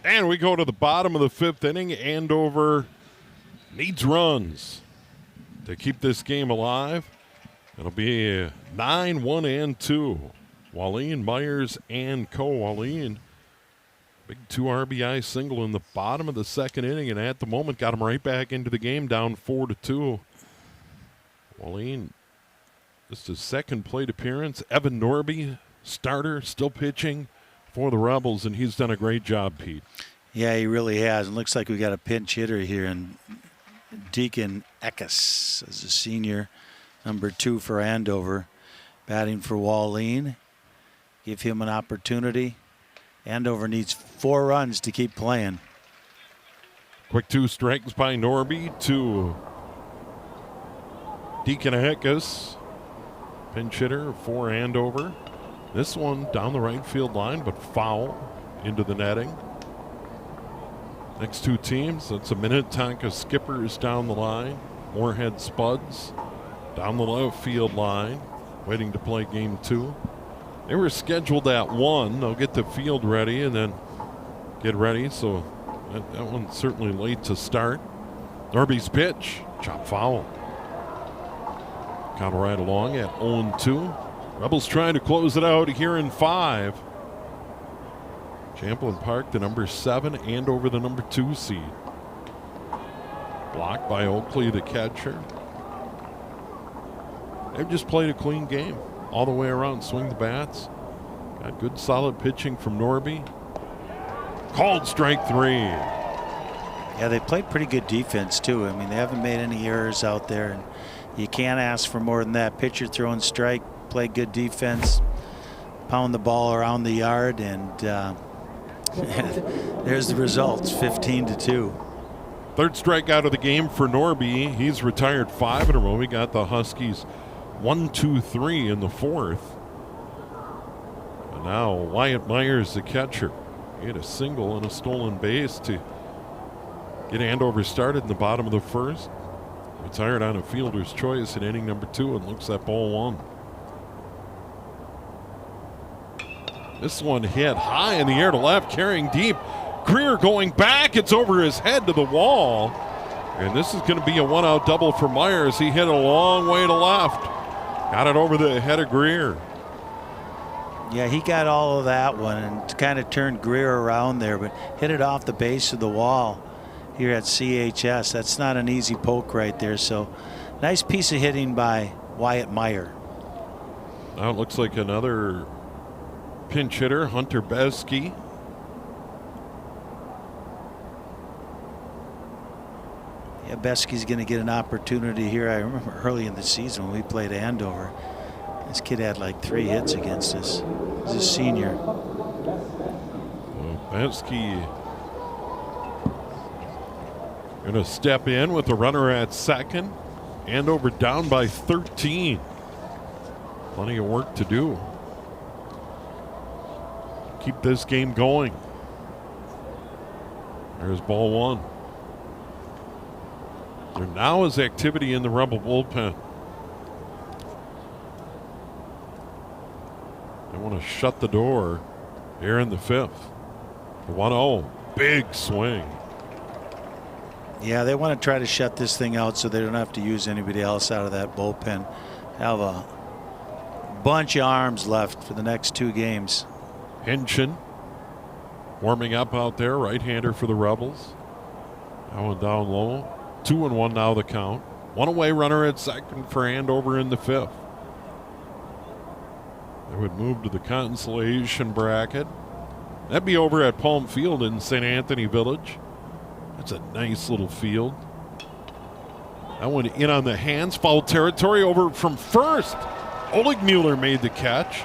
And we go to the bottom of the 5th inning. Andover needs runs to keep this game alive. It'll be 9-1-2. Wallene, Myers, and Wallene. Big 2 RBI single in the bottom of the 2nd inning, and at the moment got him right back into the game, down 4-2. Wallene, this is his 2nd plate appearance. Evan Norby, starter, still pitching for the Rebels, and he's done a great job, Pete. Yeah, he really has. And looks like we got a pinch hitter here, and Deacon Eckes as a senior, number 2 for Andover, batting for Wallene. Give him an opportunity. Andover needs 4 runs to keep playing. Quick 2 strikes by Norby to Deacon Eckes, pinch hitter for Andover. This one down the right field line, but foul into the netting. Next 2 teams, that's a Minnetonka Skippers down the line. Moorhead Spuds down the left field line, waiting to play game 2. They were scheduled at 1. They'll get the field ready and then get ready, so that one's certainly late to start. Norby's pitch, chop foul. Count right along at 0-2. Rebels trying to close it out here in 5. Champlin Park, the number 7, Andover, the number 2 seed. Blocked by Oakley, the catcher. They've just played a clean game all the way around. Swing the bats. Got good solid pitching from Norby. Called strike 3. Yeah, they played pretty good defense too. I mean, they haven't made any errors out there, and you can't ask for more than that. Pitcher throwing strike, play good defense, pound the ball around the yard, and there's the results, 15-2. 3rd strikeout of the game for Norby. He's retired 5 in a row. We got the Huskies 1-2-3 in the 4th. And now Wyatt Myers, the catcher. He had a single and a stolen base to get Andover started in the bottom of the 1st. Retired on a fielder's choice in inning number 2 and looks at ball 1. This one hit high in the air to left, carrying deep. Greer going back. It's over his head to the wall. And this is going to be a one-out double for Myers. He hit a long way to left. Got it over the head of Greer. Yeah, he got all of that one and kind of turned Greer around there, but hit it off the base of the wall here at CHS. That's not an easy poke right there. So nice piece of hitting by Wyatt Meyer. Now it looks like another pinch hitter, Hunter Besky. Yeah, Besky's going to get an opportunity here. I remember early in the season when we played Andover, this kid had like 3 hits against us. He's a senior. Well, Besky going to step in with the runner at second. Andover down by 13. Plenty of work to do. Keep this game going. There's ball 1. There now is activity in the Rebel bullpen. They want to shut the door here in the 5th. 1-0, big swing. Yeah, they want to try to shut this thing out so they don't have to use anybody else out of that bullpen. Have a bunch of arms left for the next 2 games. Henshin warming up out there, right-hander for the Rebels. That one down low. 2-1 now the count. 1 away runner at second for Andover in the 5th. They would move to the consolation bracket. That'd be over at Palm Field in St. Anthony Village. That's a nice little field. That one in on the hands, foul territory over from first. Oleg Mueller made the catch.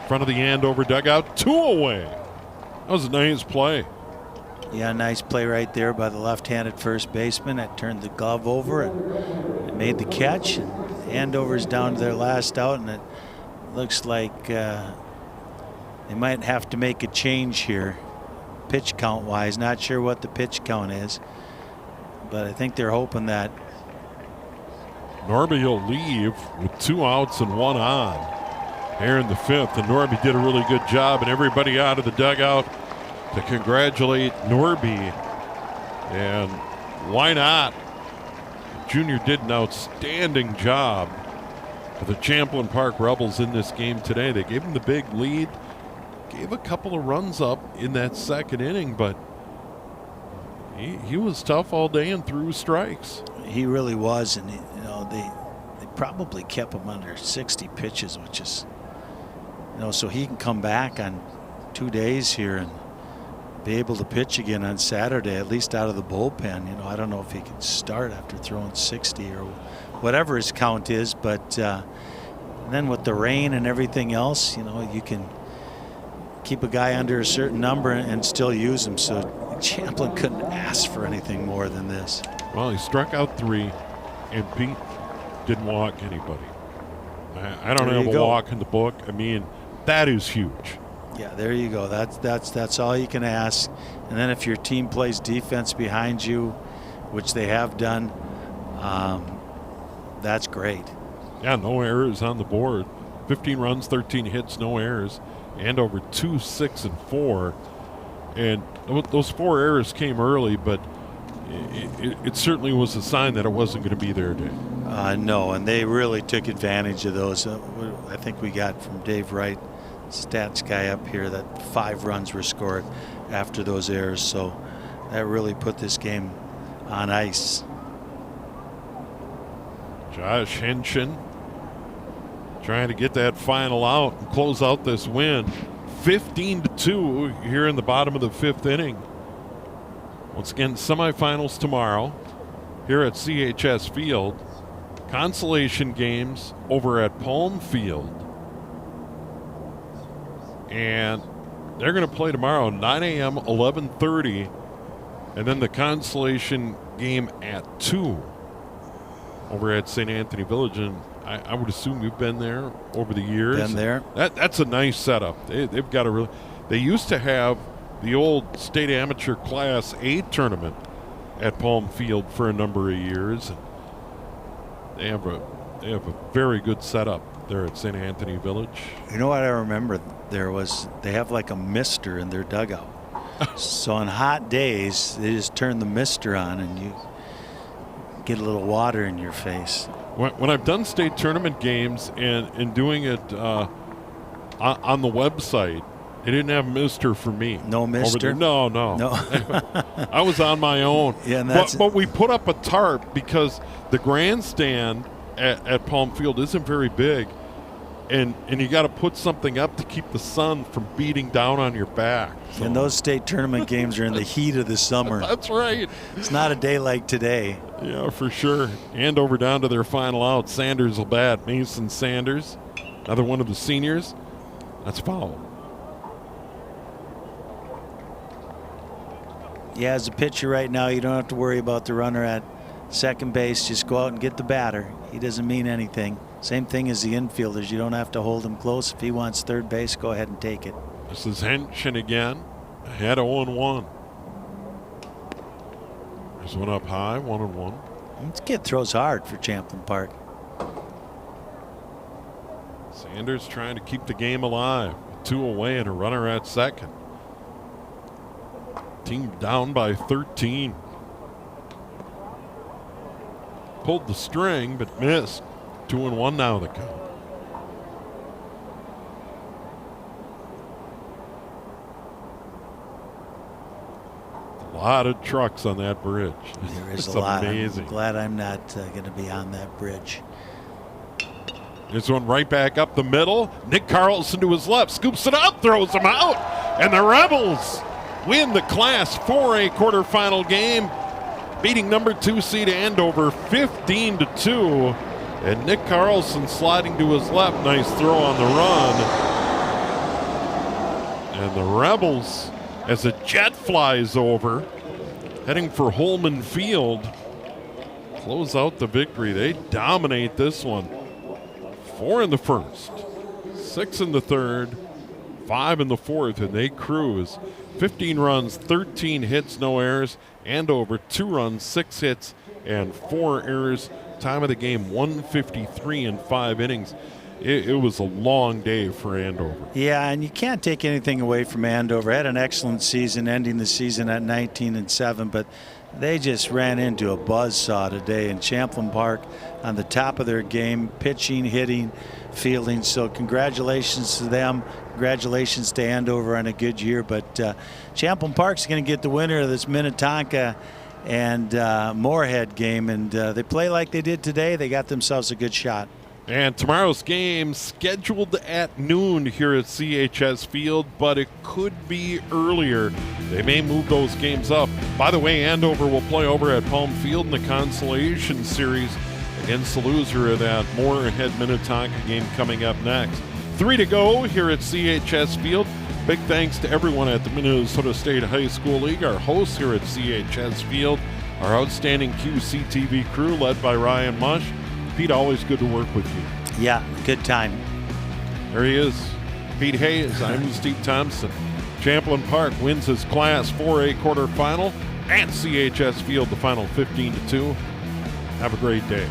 In front of the Andover dugout, 2 away. That was a nice play. Yeah, nice play right there by the left-handed first baseman. That turned the glove over and made the catch. And Andover's down to their last out, and it looks like they might have to make a change here, pitch count-wise. Not sure what the pitch count is, but I think they're hoping that Norby will leave with 2 outs and 1 on here in the 5th. And Norby did a really good job, and everybody out of the dugout to congratulate Norby. And why not? The junior did an outstanding job for the Champlin Park Rebels in this game today. They gave him the big lead, gave a couple of runs up in that second inning, but he was tough all day and threw strikes. he really was, and they probably kept him under 60 pitches, which is, so he can come back on 2 days here and be able to pitch again on Saturday, at least out of the bullpen. I don't know if he can start after throwing 60 or whatever his count is, but then with the rain and everything else, you can keep a guy under a certain number and still use him. So Champlin couldn't ask for anything more than this. Well, he struck out 3, and Pete didn't walk anybody. I don't have a walk in the book. I mean, that is huge. Yeah, there you go. That's all you can ask. And then if your team plays defense behind you, which they have done, that's great. Yeah, no errors on the board. 15 runs, 13 hits, no errors. Andover 2, 6, and 4. And those 4 errors came early, but it certainly was a sign that it wasn't going to be their day. No, and they really took advantage of those. I think we got from Dave Wright, stats guy up here, that 5 runs were scored after those errors. So that really put this game on ice. Josh Henshin trying to get that final out and close out this win. 15-2 here in the bottom of the 5th inning. Once again, semifinals tomorrow here at CHS Field. Consolation games over at Palm Field. And they're going to play tomorrow 9 a.m., 11:30, and then the consolation game at 2 over at St. Anthony Village. And I would assume you've been there over the years. Been there. That's a nice setup. They've got a really. They used to have the old state amateur Class A tournament at Palm Field for a number of years. They have a very good setup there at St. Anthony Village. You know what I remember? They have like a mister in their dugout. So on hot days, they just turn the mister on and you get a little water in your face. When I've done state tournament games and doing it on the website, they didn't have mister for me. No mister? No. I was on my own. Yeah, and but we put up a tarp because the grandstand at Palm Field isn't very big. And you got to put something up to keep the sun from beating down on your back. So. And those state tournament games are in the heat of the summer. That's right. It's not a day like today. Yeah, for sure. Andover down to their final out. Sanders will bat. Mason Sanders, another one of the seniors. That's foul. Yeah, as a pitcher right now, you don't have to worry about the runner at second base. Just go out and get the batter. He doesn't mean anything. Same thing as the infielders. You don't have to hold him close. If he wants third base, go ahead and take it. This is Henshin again. Ahead 0-1. There's one up high, 1-1. This kid throws hard for Champlin Park. Sanders trying to keep the game alive. 2 away and a runner at second. Team down by 13. Pulled the string but missed. 2-1 now the count. A lot of trucks on that bridge. There is it's a lot. amazing. I'm glad I'm not going to be on that bridge. This one right back up the middle. Nick Carlson to his left, scoops it up, throws him out, and the Rebels win the Class 4A quarterfinal game, beating number 2 seed Andover 15-2. And Nick Carlson sliding to his left, nice throw on the run. And the Rebels, as a jet flies over, heading for Holman Field, close out the victory. They dominate this one. 4 in the first, 6 in the third, 5 in the fourth, and they cruise. 15 runs, 13 hits, no errors. Andover 2 runs, 6 hits, and 4 errors. Time of the game 153 in 5 innings. It was a long day for Andover. Yeah, and you can't take anything away from Andover. Had an excellent season, ending the season at 19-7, but they just ran into a buzzsaw today in Champlin Park on the top of their game, pitching, hitting, fielding. So congratulations to them. Congratulations to Andover on a good year. But Champlin Park's going to get the winner of this Minnetonka and Moorhead game, and they play like they did today. They got themselves a good shot. And tomorrow's game scheduled at noon here at CHS Field, but it could be earlier. They may move those games up. By the way, Andover will play over at Palm Field in the Consolation Series against the loser of that Moorhead Minnetonka game coming up next. 3 to go here at CHS Field. Big thanks to everyone at the Minnesota State High School League, our hosts here at CHS Field, our outstanding QCTV crew led by Ryan Mush. Pete, always good to work with you. Yeah, good time. There he is. Pete Hayes, I'm Steve Thompson. Champlin Park wins his Class 4A quarterfinal at CHS Field, the final 15-2. Have a great day.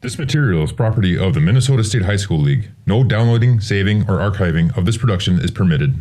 This material is property of the Minnesota State High School League. No downloading, saving, or archiving of this production is permitted.